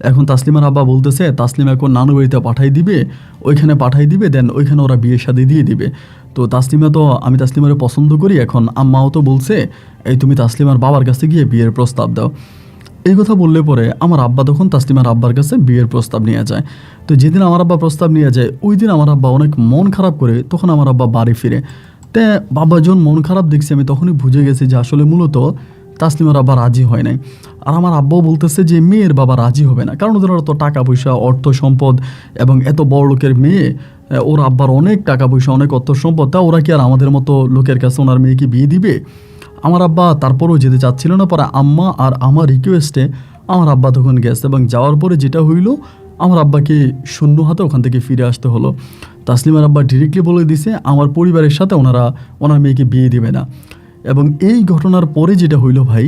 এখন তাসলিমার আব্বা বলতেছে তাসলিম এখন নানু বাড়িতে পাঠাই দিবে, ওইখানে পাঠাই দিবে, দেন ওইখানে ওরা বিয়ে শাদী দিয়ে দিবে। তো তাসলিমা তো, আমি তাসলিমারে পছন্দ করি, এখন আম্মাও তো বলছে এই তুমি তাসলিমার বাবার কাছে গিয়ে বিয়ের প্রস্তাব দাও। এই কথা বললে পরে আমার আব্বা তখন তাসলিমার আব্বার কাছে বিয়ের প্রস্তাব নিয়ে যায়। তো যেদিন আমার আব্বা প্রস্তাব নিয়ে যায়, ওই দিন আমার আব্বা অনেক মন খারাপ করে তখন আমার আব্বা বাড়ি ফিরে। তে বাবা যখন মন খারাপ দেখছি, আমি তখনই বুঝে গেছি যে আসলে মূলত তাসলিমার আব্বা রাজি হয় নাই। আর আমার আব্বাও বলতেছে যে মেয়ের বাবা রাজি হবে না, কারণ ওদের তো টাকা পয়সা, অর্থ সম্পদ, এবং এত বড় লোকের মেয়ে, ওর আব্বার অনেক টাকা পয়সা, অনেক অর্থ সম্পদ, তা ওরা কি আর আমাদের মতো লোকের কাছে ওনার মেয়েকে বিয়ে দিবে? আমার আব্বা তারপরেও যেতে চাচ্ছিল না। পরে আম্মা আর আমার রিকোয়েস্টে আমার আব্বা তখন গেছে, এবং যাওয়ার পরে যেটা হইল, আমার আব্বাকে শূন্য হাতে ওখান থেকে ফিরে আসতে হলো। তাসলিমার আব্বা ডিরেক্টলি বলে দিছে আমার পরিবারের সাথে ওনার মেয়েকে বিয়ে দিবে না। এবং এই ঘটনার পরে যেটা হইল ভাই,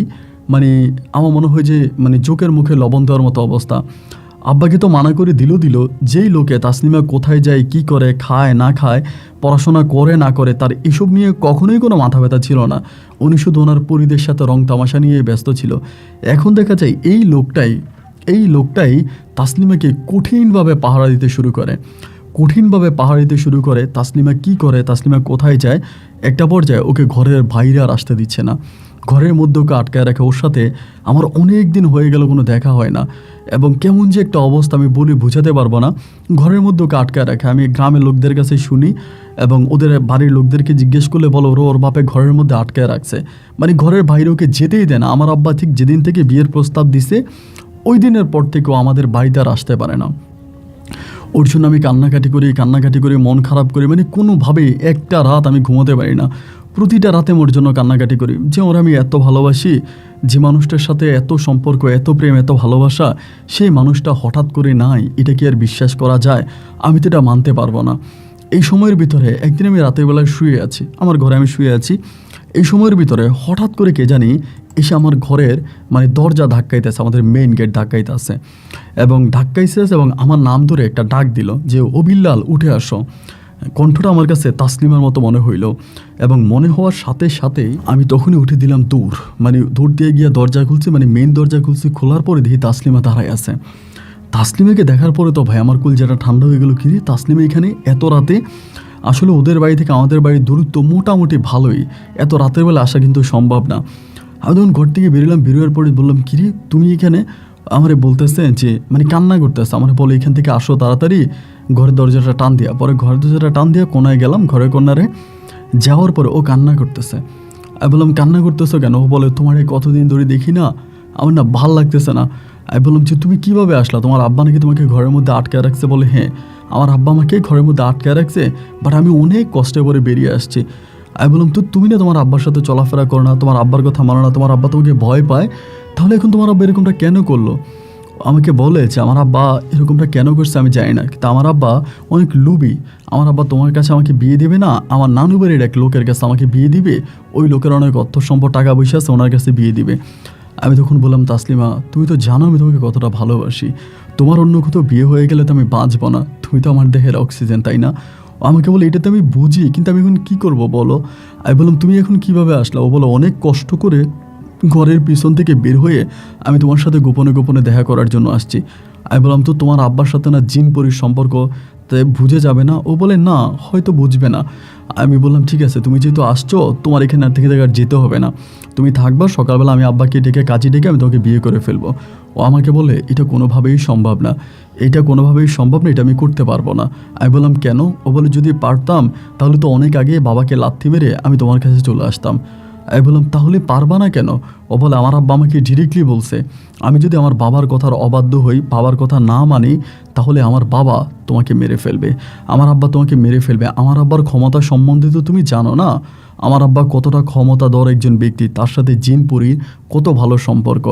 মানে আমার মনে হয় যে মানে চোখের মুখে লবণ দেওয়ার মতো অবস্থা। আব্বাকে তো মানা করে দিল, যেই লোকে তাসলিমা কোথায় যায়, কি করে, খায় না খায়, পড়াশোনা করে না করে, তার এসব নিয়ে কখনোই কোনো মাথা ব্যথা ছিল না। উনি শুধু ওনার পরিদের সাথে রং তামাশা নিয়ে ব্যস্ত ছিল। এখন দেখা যায় এই লোকটাই তাসলিমাকে কঠিনভাবে পাহারা দিতে শুরু করে। তাসলিমা কি করে, তাসলিমা কোথায় যায়, একটা পর্যায়ে ওকে ঘরের বাইরে আর আসতে দিচ্ছে না, ঘরের মধ্যে ওকে আটকায় রাখে। ওর সাথে আমার অনেক দিন হয়ে গেল কোনো দেখা হয় না, এবং কেমন যে একটা অবস্থা আমি বলি বোঝাতে পারবো না। ঘরের মধ্যে ওকে আটকায় রাখে। আমি গ্রামের লোকদের কাছে শুনি, এবং ওদের বাড়ির লোকদেরকে জিজ্ঞেস করলে বলো ওর বাপে ঘরের মধ্যে আটকায় রাখছে, মানে ঘরের বাইরে ওকে যেতেই দেয় না। আমার আব্বা ঠিক যেদিন থেকে বিয়ের প্রস্তাব দিছে, ওই দিনের পর থেকেও আমাদের বাড়িতে আর আসতে পারে না। ওর জন্য আমি কান্নাকাটি করি, মন খারাপ করি, মানে কোনোভাবেই একটা রাত আমি ঘুমোতে পারি না। প্রতিটা রাতে ওর জন্য কান্নাকাটি করি যে ওর আমি এত ভালোবাসি, যে মানুষটার সাথে এত সম্পর্ক, এত প্রেম, এত ভালোবাসা, সেই মানুষটা হঠাৎ করে নাই, এটা কি আর বিশ্বাস করা যায়? আমি তো এটা মানতে পারবো না। এই সময়ের ভিতরে একদিন আমি রাতের বেলায় শুয়ে আছি, আমার ঘরে আমি শুয়ে আছি। এই সময়ের ভিতরে হঠাৎ করে কে জানি এসে আমার ঘরের মানে দরজা ধাক্কাইতেছে, আমাদের মেইন গেট ধাক্কাইতেছে, এবং এবং আমার নাম ধরে একটা ডাক দিল যে ও বিল্লাল উঠে আসো। কণ্ঠটা আমার কাছে তাসলিমার মতো মনে হইল, এবং মনে হওয়ার সাথে সাথেই আমি তখনই উঠে দিলাম দৌড় দিয়ে গিয়ে দরজা খুলছি, মানে মেইন দরজা খুলছি। খোলার পরে দেখি তাসলিমা দাঁড়ায় আছে। তাসলিমাকে দেখার পরে তো ভাই আমার যেটা ঠান্ডা হয়ে গেল, কি রে তাসলিমা এখানে এত রাতে? আসলে ওদের বাড়ি থেকে আমাদের বাড়ির দূরত্ব মোটামুটি ভালোই, এত রাতের বেলা আসা কিন্তু সম্ভব না। আমি তখন ঘর থেকে বেরোয়ার পরে বললাম, কিরে তুমি এখানে? আমারে বলতেছে যে মানে কান্না করতেছে, আমার বলে এখান থেকে আসো তাড়াতাড়ি, ঘরের দরজাটা টান দিয়া। পরে ঘরের দরজাটা টান দিয়া কোনায় গেলাম, ঘরের কর্নারে যাওয়ার পরে ও কান্না করতেছে। আমি বললাম কান্না করতেছো কেন? ও বলে তোমার এই কতদিন ধরে দেখি না, আমার না ভাল লাগতেছে না। আমি বললাম যে তুমি কীভাবে আসলা? তোমার আব্বা নাকি তোমাকে ঘরের মধ্যে আটকে রাখছে? বলে হ্যাঁ, আমার আব্বা আমাকে ঘরের মধ্যে আটকে রাখছে, বাট আমি অনেক কষ্টে করে বেরিয়ে আসছি। আমি বললাম তো তুমি না তোমার আব্বার সাথে চলাফেরা করো না, তোমার আব্বার কথা মানো না, তোমার আব্বা তোমাকে ভয় পায়, তাহলে এখন তোমার আব্বা এরকমটা কেন করলো? আমাকে বলে যে আমার আব্বা এরকমটা কেন করছে আমি জানি না, কিন্তু আমার আব্বা অনেক লোভী। আমার আব্বা তোমার কাছে আমাকে বিয়ে দেবে না, আমার নানু বাড়ির এক লোকের কাছে আমাকে বিয়ে দিবে, ওই লোকের অনেক অর্থ সম্পদ, টাকা পয়সা আছে, ওনার কাছে বিয়ে দিবে। আমি তখন বললাম, তাসলিমা তুমি তো জানো আমি তোমাকে কতটা ভালোবাসি, তোমার অন্য কোথাও বিয়ে হয়ে গেলে তো আমি বাঁচবো না, তুমি তো আমার দেহের অক্সিজেন, তাই না? ও আমাকে বলে, এটা তো আমি বুঝি, কিন্তু আমি এখন কী করবো বলো? আমি বললাম, তুমি এখন কিভাবে আসলা? ও বলো, অনেক কষ্ট করে ঘরের পিছন থেকে বের হয়ে আমি তোমার সাথে গোপনে গোপনে দেখা করার জন্য আসছি। আমি বললাম, তো তোমার আব্বার সাথে না জিন পরির সম্পর্ক, তাই বুঝে যাবে না? ও বলে, না হয়তো বুঝবে না। আমি বললাম, ঠিক আছে, তুমি যেহেতু আসছো তোমার এখানে আর থেকে আর যেতে হবে না, তুমি থাকবা, সকালবেলা আমি আব্বাকে ডেকে কাজে ডেকে আমি তোমাকে বিয়ে করে ফেলবো। ও আমাকে বলে, এটা কোনোভাবেই সম্ভব না, এটা কোনোভাবেই সম্ভব না, এটা আমি করতে পারবো না। আমি বললাম, কেন? ও বলে, যদি পারতাম তাহলে তো অনেক আগে বাবাকে লাথি মেরে আমি তোমার কাছে চলে আসতাম। আমি বললাম, তাহলে পারবা না কেন? ও বলে, আমার আব্বা আমাকে ডিরেক্টলি বলছে, আমি যদি আমার বাবার কথার অবাধ্য হই, বাবার কথা না মানি, তাহলে আমার বাবা তোমাকে মেরে ফেলবে, আমার আব্বা তোমাকে মেরে ফেলবে। আমার আব্বার ক্ষমতা সম্বন্ধে তো তুমি জানো না, আমার আব্বা কতটা ক্ষমতাধর একজন ব্যক্তি, তার সাথে জিনপুরীর কত ভালো সম্পর্ক।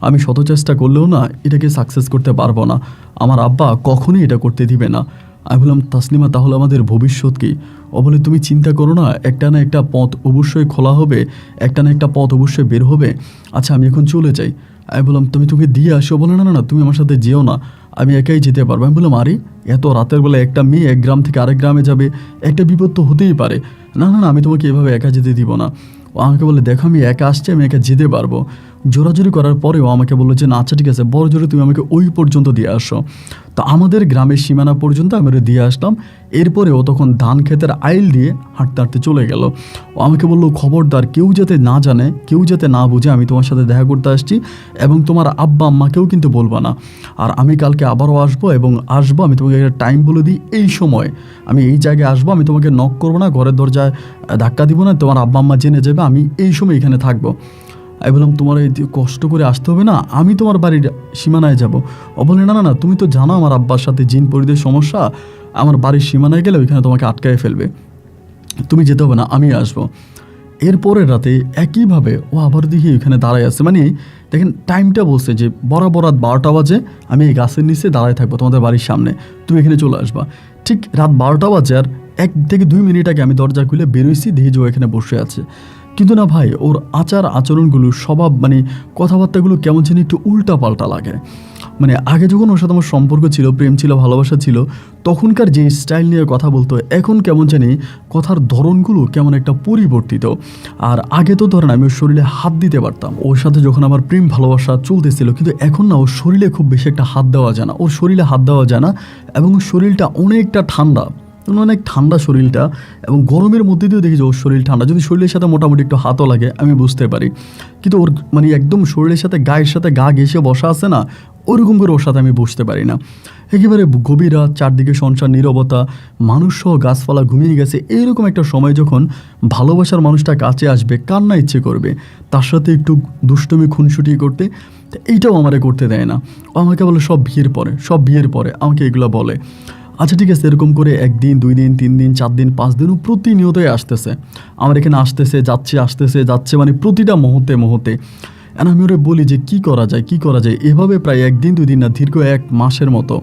আমি শত চেষ্টা করলেও না এটাকে সাকসেস করতে পারবো না, আমার আব্বা কখনোই এটা করতে দিবে না। আমি বললাম, তাসলিমা তাহলে আমাদের ভবিষ্যৎ কী? ও বলে, তুমি চিন্তা করো না, একটা না একটা পথ অবশ্যই খোলা হবে, একটা না একটা পথ অবশ্যই বের হবে। আচ্ছা আমি এখন চলে যাই। আমি বললাম, তুমি তোকে দিয়ে আসো? বলে, না না না, তুমি আমার সাথে যেও না, আমি একাই যেতে পারবো। আমি বললাম, আরে এত রাতের বেলা একটা মেয়ে এক গ্রাম থেকে আরেক গ্রামে যাবে, একটা বিপদ তো হতেই পারে। না না না, আমি তোমাকে এভাবে একা যেতে দিব না। ও আমাকে বলে, দেখো আমি একা আসছি, আমি একা যেতে পারবো। জোরাজোরি করার পরেও আমাকে বললো যে, না আচ্ছা ঠিক আছে, বড় জোরে তুমি আমাকে ওই পর্যন্ত দিয়ে আসো। তো আমাদের গ্রামের সীমানা পর্যন্ত আমি ওরে দিয়ে আসলাম। এরপরে ও তখন ধান ক্ষেতের আইল দিয়ে হাঁটতে হাঁটতে চলে গেল। ও আমাকে বললো, খবরদার কেউ যাতে না জানে, কেউ যাতে না বুঝে আমি তোমার সাথে দেখা করতে আসছি, এবং তোমার আব্বা আম্মাকেও কিন্তু বলবা না। আর আমি কালকে আবারও আসবো, এবং আসবো আমি তোমাকে একটা টাইম বলে দিই, এই সময় আমি এই জায়গায় আসবো, আমি তোমাকে নক করবো না, ঘরের দরজায় ধাক্কা দিব না, তোমার আব্বা আম্মা জেনে যাবে আমি এই সময় এখানে থাকবো। আমি বললাম, তোমার এই কষ্ট করে আসতে হবে না, আমি তোমার বাড়ির সীমানায় যাব। ও বলে, না না না, তুমি তো জানো আমার আব্বার সাথে জিন পরিদের সমস্যা, আমার বাড়ির সীমানায় গেলে ওইখানে তোমাকে আটকায় ফেলবে, তুমি যেতে হবে না, আমি আসবো। এরপরের রাতে একইভাবে ও আবার দেখি ওইখানে দাঁড়ায় আছে, মানে দেখেন টাইমটা বলছে যে বরাবর রাত 12টা বাজে আমি এই গাছের নিচে দাঁড়ায় থাকবো তোমাদের বাড়ির সামনে, তুমি এখানে চলে আসবা। ঠিক রাত 12টা বাজে আর 1 থেকে 2 মিনিট আগে আমি দরজা খুলে বেরোইছি, দেখি যে ও এখানে বসে আছে। কিন্তু না ভাই, ওর আচার আচরণগুলো, স্বভাব, মানে কথাবার্তাগুলো কেমন যেন একটু উল্টা পাল্টা লাগে। মানে আগে যখন ওর সাথে আমার সম্পর্ক ছিল, প্রেম ছিল, ভালোবাসা ছিল, তখনকার যে স্টাইল নিয়ে কথা বলতো, এখন কেমন জানি কথার ধরনগুলো কেমন একটা পরিবর্তিত। আর আগে তো ধরেন আমি ওর শরীরে হাত দিতে পারতাম, ওর সাথে যখন আমার প্রেম ভালোবাসা চলতেছিল, কিন্তু এখন না ওর শরীরে খুব বেশি একটা হাত দেওয়া যায় না, ওর শরীরে হাত দেওয়া যায় না, এবং ওর শরীরটা অনেকটা ঠান্ডা, অনেক ঠান্ডা শরীরটা, এবং গরমের মধ্যে দিয়েও দেখি যে ওর শরীর ঠান্ডা। যদি শরীরের সাথে মোটামুটি একটু হাতও লাগে আমি বুঝতে পারি, কিন্তু ওর মানে একদম শরীরের সাথে গায়ের সাথে গা ঘেঁষে বসা আছে না, ওরকম করে ওর সাথে আমি বসতে পারি না। একেবারে গভীর রাত, চারদিকে সংসার, নীরবতা, মানুষ সহ গাছপালা ঘুমিয়ে গেছে, এইরকম একটা সময় যখন ভালোবাসার মানুষটা কাছে আসবে, কার না ইচ্ছে করবে তার সাথে একটু দুষ্টুমি খুনসুটি করতে? এইটাও আমারে করতে দেয় না। ও আমাকে বলে, সব বিয়ের পরে, সব বিয়ের পরে আমাকে এগুলো বলে। আচ্ছা ঠিক আছে, এরকম করে 1 দিন 2 দিন 3 দিন 4 দিন 5 দিনও প্রতিনিয়তই আসতেছে, আমার এখানে আসতেছে যাচ্ছে, আসতেছে যাচ্ছে, মানে প্রতিটা মুহূর্তে মুহূর্তে। আর আমি ওরে বলি যে কী করা যায়, কী করা যায়? এভাবে প্রায় 1 দিন 2 দিন না, দীর্ঘ 1 মাসের মতো,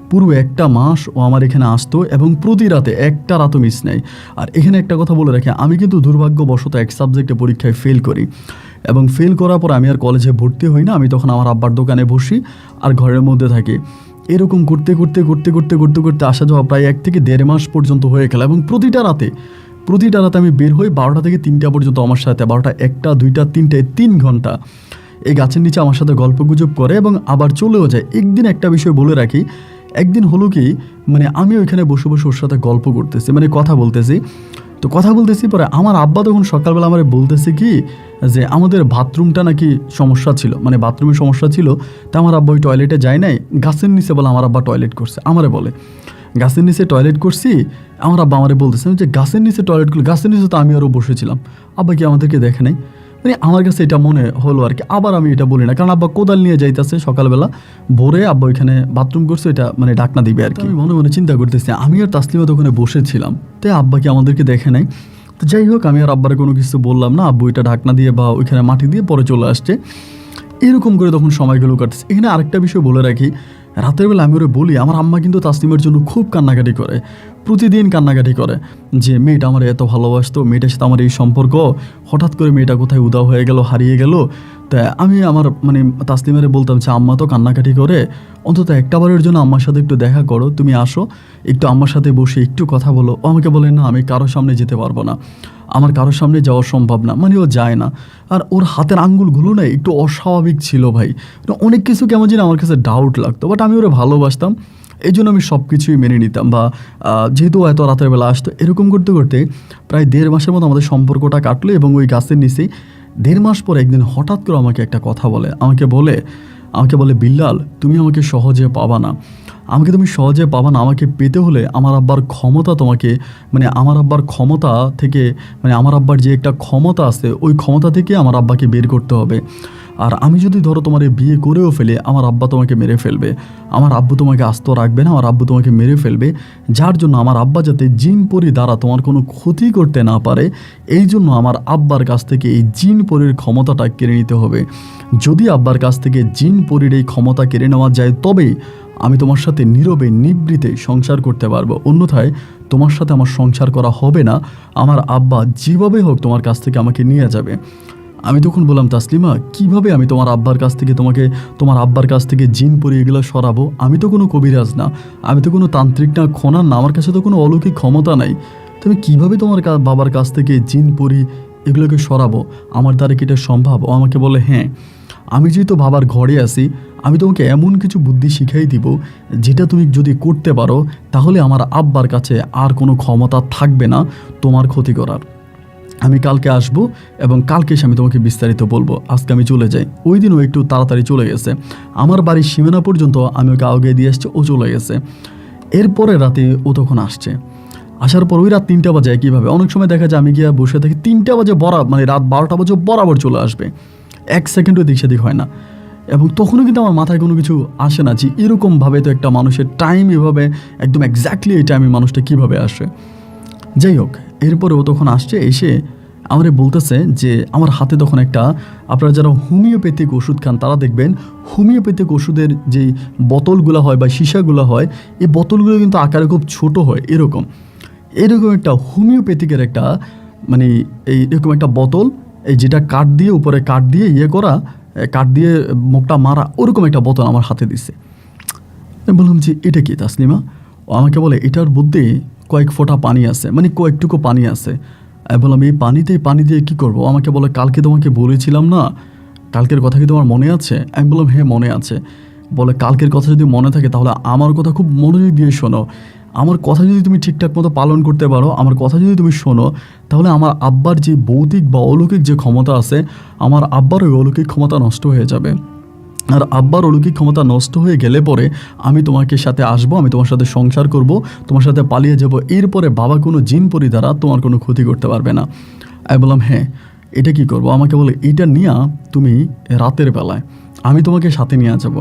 পুরো একটা মাস ও আমার এখানে আসতো, এবং প্রতি রাতে একটা রাতও মিস নেই। আর এখানে একটা কথা বলে রাখি, আমি কিন্তু দুর্ভাগ্যবশত এক সাবজেক্টে পরীক্ষায় ফেল করি, এবং ফেল করার পর আমি আর কলেজে ভর্তি হই না, আমি তখন আমার আব্বার দোকানে বসি আর ঘরের মধ্যে থাকি। এরকম করতে করতে করতে করতে করতে করতে আসা যাওয়া প্রায় 1 থেকে 1.5 মাস পর্যন্ত হয়ে গেল, এবং প্রতিটা রাতে আমি বের হই 12টা থেকে 3টা পর্যন্ত, আমার সাথে 12টা 1টা 2টা 3টে 3 ঘন্টা এই গাছের নিচে আমার সাথে গল্পগুজব করে, এবং আবার চলেও যায়। একদিন একটা বিষয় বলে রাখি, একদিন হলো কি, মানে আমি ওইখানে বসে বসে ওর সাথে গল্প করতেছি, মানে কথা বলতেছি, তো কথা বলতেছি, পরে আমার আব্বা তখন সকালবেলা আমার বলতেছে কি যে আমাদের বাথরুমটা নাকি সমস্যা ছিল, মানে বাথরুমের সমস্যা ছিল, তা আমার আব্বা ওই টয়লেটে যায় নাই, গাছের নিচে বলে আমার আব্বা টয়লেট করছে। আমারে বলে, গাছের নিচে টয়লেট করছি, আমার আব্বা আমারে বলতেছে যে গাছের নিচে টয়লেট করলো, গাছের নিচে তো আমি আরও বসেছিলাম, আব্বা কি আমাদেরকে দেখে নাই? মানে আমার কাছে এটা মনে হলো আর কি। আবার আমি এটা বলি না, কারণ আব্বা কোদাল নিয়ে যাইতেছে সকালবেলা ভোরে, আব্বা ওইখানে বাথরুম করছে, এটা মানে ডাকনা দিবে আর কি। আমি মনে মনে চিন্তা করতেছি, আমি আর তাসলিমা তো ওখানে বসেছিলাম, তাই আব্বা কি আমাদেরকে দেখে নাই? তো যাই হোক, আমি আর আব্বার কোনো কিছু বললাম না, আব্বু এটা ঢাকনা দিয়ে বা ওইখানে মাটি দিয়ে পরে চলে আসছে। এরকম করে তখন সময়গুলো কাটছে। এখানে আরেকটা বিষয় বলে রাখি, রাতের বেলা আমি ওরে বলি, আমার আম্মা কিন্তু তাসলিমের জন্য খুব কান্নাকাটি করে, প্রতিদিন কান্নাকাটি করে যে মেয়েটা আমার এত ভালোবাসতো, মেয়েটার সাথে আমার এই সম্পর্ক, হঠাৎ করে মেয়েটা কোথায় উধাও হয়ে গেল, হারিয়ে গেল। তা আমি আমার মানে তাসলিমারে বলতাম যে আম্মা তো কান্নাকাটি করে, অন্তত একটাবারের জন্য আম্মার সাথে একটু দেখা করো, তুমি আসো একটু আম্মার সাথে বসে একটু কথা বলো। ও আমাকে বলে না আমি কারোর সামনে যেতে পারবো না, আমার কারোর সামনে যাওয়া সম্ভব না, মানে ও যায় না। আর ওর হাতের আঙ্গুলগুলো না একটু অস্বাভাবিক ছিল ভাই, অনেক কিছু কেমন যেন আমার কাছে ডাউট লাগতো, বাট আমি ওরা ভালোবাসতাম, এই জন্য আমি সব কিছুই মেনে নিতাম। বা যেহেতু এত রাতের বেলা আসতো, এরকম করতে করতে প্রায় 1.5 মাসের মতো আমাদের সম্পর্কটা কাটলো। এবং ওই গাছের নিচেই 1.5 মাস পর একদিন হঠাৎ করে আমাকে একটা কথা বলে, আমাকে বলে বিল্লাল তুমি আমাকে সহজে পাবা না, আমাকে তুমি সহজে পাবা না, আমাকে পেতে হলে আমার আব্বার ক্ষমতা তোমাকে, মানে আমার আব্বার ক্ষমতা থেকে, মানে আমার আব্বার যে একটা ক্ষমতা আছে ওই ক্ষমতা থেকে আমার আব্বাকে বের করতে হবে। আর আমি যদি ধরো তোমার বিয়ে করেও ফেলে, আমার আব্বা তোমাকে মেরে ফেলবে, আমার আব্বু তোমাকে আস্ত রাখবে না, আমার আব্বু তোমাকে মেরে ফেলবে। যার জন্য আমার আব্বা যাতে জিন পরি দ্বারা তোমার কোনো ক্ষতি করতে না পারে, এই জন্য আমার আব্বার কাছ থেকে এই জিন পরির ক্ষমতাটা কেড়ে নিতে হবে। যদি আব্বার কাছ থেকে জিন পরির এই ক্ষমতা কেড়ে নেওয়া যায়, তবেই আমি তোমার সাথে নীরবে নিবৃতে সংসার করতে পারবো, অন্যথায় তোমার সাথে আমার সংসার করা হবে না। আমার আব্বা যেভাবে হোক তোমার কাছ থেকে আমাকে নিয়ে যাবে। আমি তখন বললাম তাসলিমা কিভাবে আমি তোমার আব্বার কাছ থেকে তোমার আব্বার কাছ থেকে জিন পরি এগুলো সরাবো? আমি তো কোনো কবিরাজ না, আমি তো কোনো তান্ত্রিক না, খোনার না, আমার কাছে তো কোনো অলৌকিক ক্ষমতা নাই। তুমি কিভাবে তোমার বাবার কাছ থেকে জিন পরি এগুলোকে সরাবো? আমার দ্বারা কি এটা সম্ভব? ও আমাকে বলে হ্যাঁ, আমি যেহেতু বাবার ঘরে আছি, আমি তোমাকে এমন কিছু বুদ্ধি শিখাই দিব যেটা তুমি যদি করতে পারো, তাহলে আমার আব্বার কাছে আর কোনো ক্ষমতা থাকবে না তোমার ক্ষতি করার। আমি কালকে আসবো এবং কালকে এসে আমি তোমাকে বিস্তারিত বলবো, আজকে আমি চলে যাই। ওই দিনও একটু তাড়াতাড়ি চলে গেছে, আমার বাড়ির সীমানা পর্যন্ত আমি ওকে আগে দিয়ে আসছি, ও চলে গেছে। এরপরে রাতে ও তখন আসছে, আসার পর ওই রাত 3টা বাজে কীভাবে, অনেক সময় দেখা যায় আমি গিয়ে বসে থাকি 3টা বাজে মানে রাত 12টা বাজে বরাবর চলে আসবে, 1 সেকেন্ডও দিক সেদিক হয় না। এবং তখনও কিন্তু আমার মাথায় কোনো কিছু আসে না যে এরকমভাবে তো একটা মানুষের টাইম এভাবে একদম এক্স্যাক্টলি এই টাইমে মানুষটা কীভাবে আসে। যাই হোক, এরপরে ও তখন আসছে, এসে আমারে বলতেছে যে আমার হাতে তখন একটা, আপনারা যারা হোমিওপ্যাথিক ওষুধ খান তারা দেখবেন হোমিওপ্যাথিক ওষুধের যেই বোতলগুলো হয় বা সীসাগুলো হয়, এই বোতলগুলো কিন্তু আকারে খুব ছোট হয়, এরকম একটা হোমিওপ্যাথিকের একটা মানে এইরকম একটা বোতল, এই যেটা কাঠ দিয়ে উপরে কাঠ দিয়ে করা, কাঠ দিয়ে মুখটা মারা, ওরকম একটা বোতল আমার হাতে দিছে। আমি বললাম যে এটা কি তাসলিমা? ও আমাকে বলে এটার মধ্যে কয়েক ফোঁটা পানি আছে, মানে কয়েকটুকু পানি আছে। আমি বললাম এই পানি দিয়ে কী করবো? আমাকে বলে কালকে তোমাকে বলেছিলাম না, কালকের কথা কি তোমার মনে আছে? আমি বললাম হ্যাঁ মনে আছে। বলে কালকের কথা যদি মনে থাকে তাহলে আমার কথা খুব মনোযোগ দিয়ে শোনো, আমার কথা যদি তুমি ঠিকঠাক মতো পালন করতে পারো, আমার কথা যদি তুমি শোনো, তাহলে আমার আব্বার যে ভৌতিক বা অলৌকিক যে ক্ষমতা আছে, আমার আব্বার ওই অলৌকিক ক্ষমতা নষ্ট হয়ে যাবে। আর আব্বার অলৌকিক ক্ষমতা নষ্ট হয়ে গেলে পরে আমি তোমাকে সাথে আসবো, আমি তোমার সাথে সংসার করব, তোমার সাথে পালিয়ে যাব, এরপরে বাবা কোনো জিন পরি দ্বারা তোমার কোনো ক্ষতি করতে পারবে না। আমি বললাম হ্যাঁ, এটা কি করব? আমাকে বলে এটা নিয়ে তুমি রাতের বেলায় আমি তোমাকে সাথে নিয়ে যাব,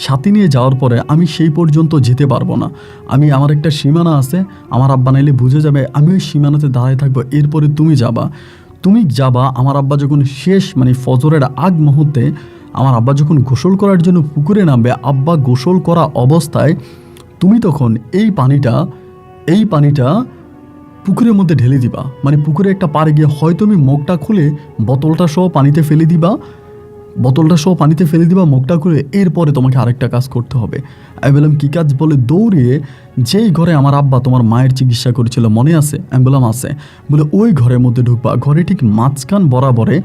সাথে নিয়ে যাওয়ার পরে আমি সেই পর্যন্ত যেতে পারবো না, আমার একটা সীমানা আছে, আমার আব্বা নাইলে বুঝে যাবে, আমি ওই সীমানাতে দাঁড়ায় থাকবো, এরপরে তুমি যাবা। আমার আব্বা যখন শেষ মানে ফজরের আগ মুহূর্তে আমার আব্বা যখন গোসল করার জন্য পুকুরে নামবে, আব্বা গোসল করা অবস্থায় তুমি তখন এই পানিটা পুকুরের মধ্যে ঢেলে দিবা, মানে পুকুরে একটা পাড়ে গিয়ে হয়তো তুমি মুখটা খুলে বোতলটা সহ পানিতে ফেলে দিবা, মুখটা খুলে। এরপরে তোমাকে আরেকটা কাজ করতে হবে। আমি বললাম কী কাজ? বলে দৌড়িয়ে যেই ঘরে আমার আব্বা তোমার মায়ের চিকিৎসা করেছিল মনে আছে? আমি বললাম আছে। বলে ওই ঘরের মধ্যে ঢুকবা, ঘরে ঠিক মাঝখান বরাবরে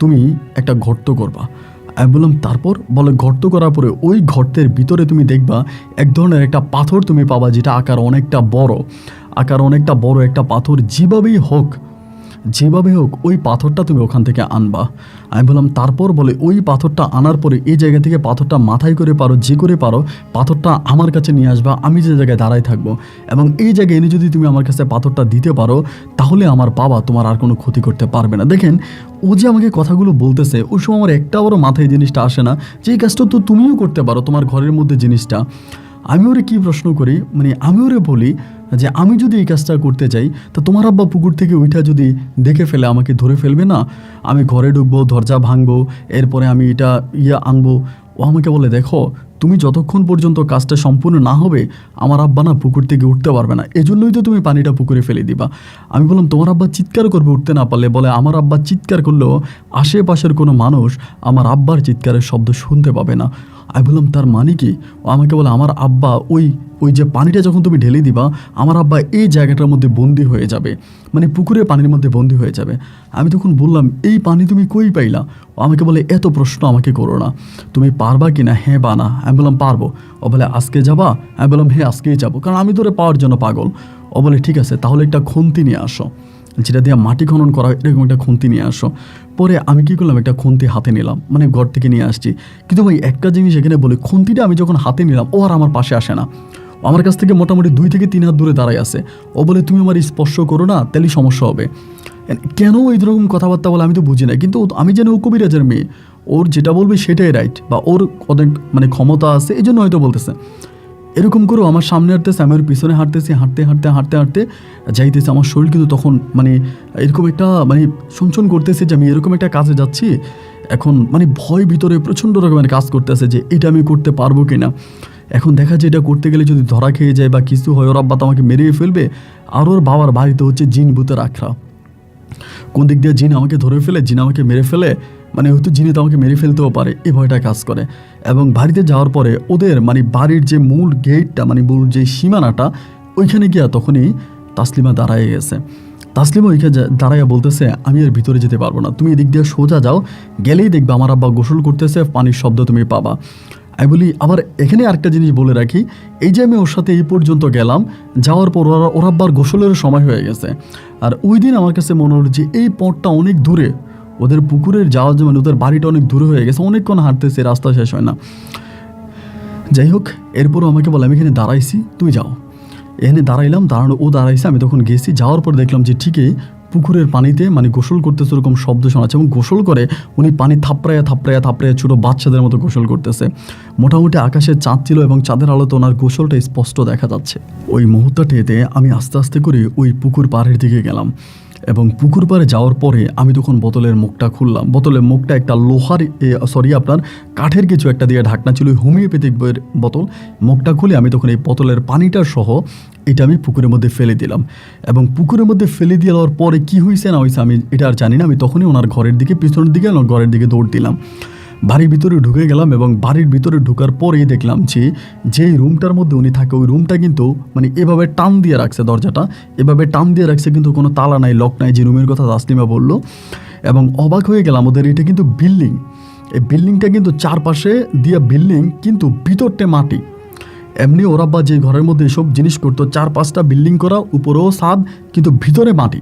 তুমি একটা গর্ত করবা। আমি বললাম তারপর? বলে গর্ত করার পরে ওই গর্তের ভিতরে তুমি দেখবা এক ধরনের একটা পাথর তুমি পাবা, যেটা আকার অনেকটা বড় একটা পাথর। যেভাবে হোক ওই পাথরটা তুমি ওখান থেকে আনবা। আমি বললাম তারপর? বলে ওই পাথরটা আনার পরে এই জায়গা থেকে পাথরটা মাথায় করে পারো পাথরটা আমার কাছে নিয়ে আসবা, আমি যে জায়গায় দাঁড়ায় থাকবো, এবং এই জায়গায় এনে যদি তুমি আমার কাছে পাথরটা দিতে পারো, তাহলে আমার বাবা তোমার আর কোনো ক্ষতি করতে পারবে না। দেখেন ও যে আমাকে কথাগুলো বলতেছে, ওই সময় আমার একটা বড় মাথায় জিনিসটা আসে না যে এই কাজটা তো তুমিও করতে পারো তোমার ঘরের মধ্যে জিনিসটা। আমি ওরে কী প্রশ্ন করি, মানে আমি ওরে বলি যে আমি যদি এই কাজটা করতে যাই, তা তোমার আব্বা পুকুর থেকে ওইটা যদি দেখে ফেলে আমাকে ধরে ফেলবে না? আমি ঘরে ঢুকবো, দরজা ভাঙবো, এরপরে আমি এটা আনবো। ও আমাকে বলে দেখো তুমি যতক্ষণ পর্যন্ত কাজটা সম্পূর্ণ না হবে আমার আব্বা না পুকুর থেকে উঠতে পারবে না, এজন্যই তো তুমি পানিটা পুকুরে ফেলে দিবা। আমি বললাম তোমার আব্বা চিৎকার করবে উঠতে না পারলে? বলে আমার আব্বা চিৎকার করলেও আশেপাশের কোনো মানুষ আমার আব্বার চিৎকারের শব্দ শুনতে পাবে না। আমি বললাম তার মানে কি? ও আমাকে বলে আমার আব্বা ওই ওই যে পানিটা যখন তুমি ঢেলে দিবা আমার আব্বা এই জায়গাটার মধ্যে বন্দি হয়ে যাবে, মানে পুকুরে পানির মধ্যে বন্দি হয়ে যাবে। আমি তখন বললাম এই পানি তুমি কই পাইলা? ও আমাকে বলে এত প্রশ্ন আমাকে করো না, তুমি পারবা কি না, হ্যাঁ বা না? আমি বললাম পারবো। ও বলে আজকে যাবা? আমি বললাম হ্যাঁ আজকেই যাবো, কারণ আমি তোরে পাওয়ার জন্য পাগল। ও বলে ঠিক আছে তাহলে একটা খুন্তি নিয়ে আসো, যেটা দিয়ে মাটি খনন করা এরকম একটা খুন্তি নিয়ে আসো। পরে আমি কী করলাম, একটা খুন্তি হাতে নিলাম, মানে ঘর থেকে নিয়ে আসছি। কিন্তু ভাই একটা জিনিস এখানে বলি, খুন্তিটা আমি যখন হাতে নিলাম ও আর আমার পাশে আসে না, ও আমার কাছ থেকে মোটামুটি 2 থেকে 3 হাত দূরে দাঁড়ায় আছে। ও বলে তুমি আমার স্পর্শ করো না, তাহলেই সমস্যা হবে। কেন এইরকম কথাবার্তা বলে আমি তো বুঝি না, কিন্তু আমি জানি ও কবিরাজের মেয়ে, ওর যেটা বলবে সেটাই রাইট, বা ওর অনেক মানে ক্ষমতা আছে এই জন্য হয়তো বলতেছে। এরকম করেও আমার সামনে হাঁটতেছে, আমি ওর পিছনে হাঁটতেছি, হাঁটতে হাঁটতে হাঁটতে হাঁটতে যাইতেছে। আমার শরীর কিন্তু তখন মানে এরকম একটা মানে ছনছন করতেছে যে আমি এরকম একটা কাজে যাচ্ছি, এখন মানে ভয় ভিতরে প্রচণ্ড রকমের কাজ করতেছে যে এটা আমি করতে পারবো কি না। এখন দেখা যায় এটা করতে গেলে যদি ধরা খেয়ে যায় বা কিছু হয়, ওর আব্বা তো আমাকে মেরেই ফেলবে। আর ওর বাবার বাড়িতে হচ্ছে জিন ভূতের আখড়া, কোন দিক দিয়ে জিন আমাকে ধরে ফেলে, জিন আমাকে মেরে ফেলে, মানে হয়তো জিনে তো আমাকে মেরে ফেলতেও পারে, এই ভয়টা কাজ করে। এবং বাড়িতে যাওয়ার পরে ওদের মানে বাড়ির যে মূল গেটটা, মানে মূল যে সীমানাটা, ওইখানে গিয়া তখনই তাসলিমা দাঁড়ায় গেছে। তাসলিমা ওইখানে দাঁড়াইয়া বলতেছে আমি এর ভিতরে যেতে পারবো না, তুমি এদিক দিয়ে সোজা যাও, গেলেই দেখবে আমার আব্বা গোসল করতেছে, পানির শব্দ তুমি পাবা। আমি বলি আবার এখানে আরেকটা জিনিস বলে রাখি, এই যে আমি ওর সাথে এই পর্যন্ত গেলাম, যাওয়ার পর ওর আব্বার গোসলের সময় হয়ে গেছে। আর ওই দিন আমার কাছে মনে হলো যে এই পথটা অনেক দূরে, ওদের পুকুরের যাওয়ার জন্য ওদের বাড়িটা অনেক দূরে হয়ে গেছে, অনেকক্ষণ হাঁটতেছে, রাস্তা শেষ হয় না। যাই হোক, এরপরও আমাকে বলে আমি এখানে দাঁড়াইছি, তুই যাও। এখানে দাঁড়াইলাম, দাঁড়ানো ও দাঁড়াইছে, আমি তখন গেছি। যাওয়ার পর দেখলাম যে ঠিকই পুকুরের পানিতে মানে গোসল করতেছে, ওরকম শব্দ শোনাচ্ছে, এবং গোসল করে উনি পানি থাপড়াইয়া থাপড়াইয়া থাপড়াইয়া ছোটো বাচ্চাদের মতো গোসল করতেছে। মোটামুটি আকাশে চাঁদ ছিল এবং চাঁদের আলোতে ওনার গোসলটা স্পষ্ট দেখা যাচ্ছে। ওই মুহূর্তটিতে আমি আস্তে আস্তে করে ওই পুকুর পাড়ের দিকে গেলাম, এবং পুকুর পাড়ে যাওয়ার পরে আমি তখন বোতলের মুখটা খুললাম। বোতলের মুখটা একটা লোহার আপনার কাঠের কিছু একটা দিয়ে ঢাকনা ছিল, হোমিওপ্যাথিক বইয়ের বোতল। মুখটা খুলে আমি তখন এই বোতলের পানিটা সহ এটা আমি পুকুরের মধ্যে ফেলে দিলাম। এবং পুকুরের মধ্যে ফেলে দেওয়ার পরে কি হয়েছে না হয়েছে আমি এটা আর জানি না। আমি তখনই ওনার ঘরের দিকে, পিছনের দিকে ঘরের দিকে দৌড় দিলাম, বাড়ির ভিতরে ঢুকে গেলাম। এবং বাড়ির ভিতরে ঢুকার পরেই দেখলাম যে যেই রুমটার মধ্যে উনি থাকে ওই রুমটা কিন্তু মানে এভাবে টান দিয়ে রাখছে, দরজাটা এভাবে টান দিয়ে রাখছে, কিন্তু কোনো তালা নাই, লক নাই, যে রুমের কথা তাসলিমা বললো। এবং অবাক হয়ে গেলাম, ওদের এটা কিন্তু বিল্ডিং, এই বিল্ডিংটা কিন্তু চারপাশে দিয়ে বিল্ডিং, কিন্তু ভিতরটা মাটি। এমনি ওরা বা যে ঘরের মধ্যে এসব জিনিস করতো, 4-5টা বিল্ডিং করা, উপরেও ছাদ, কিন্তু ভিতরে মাটি,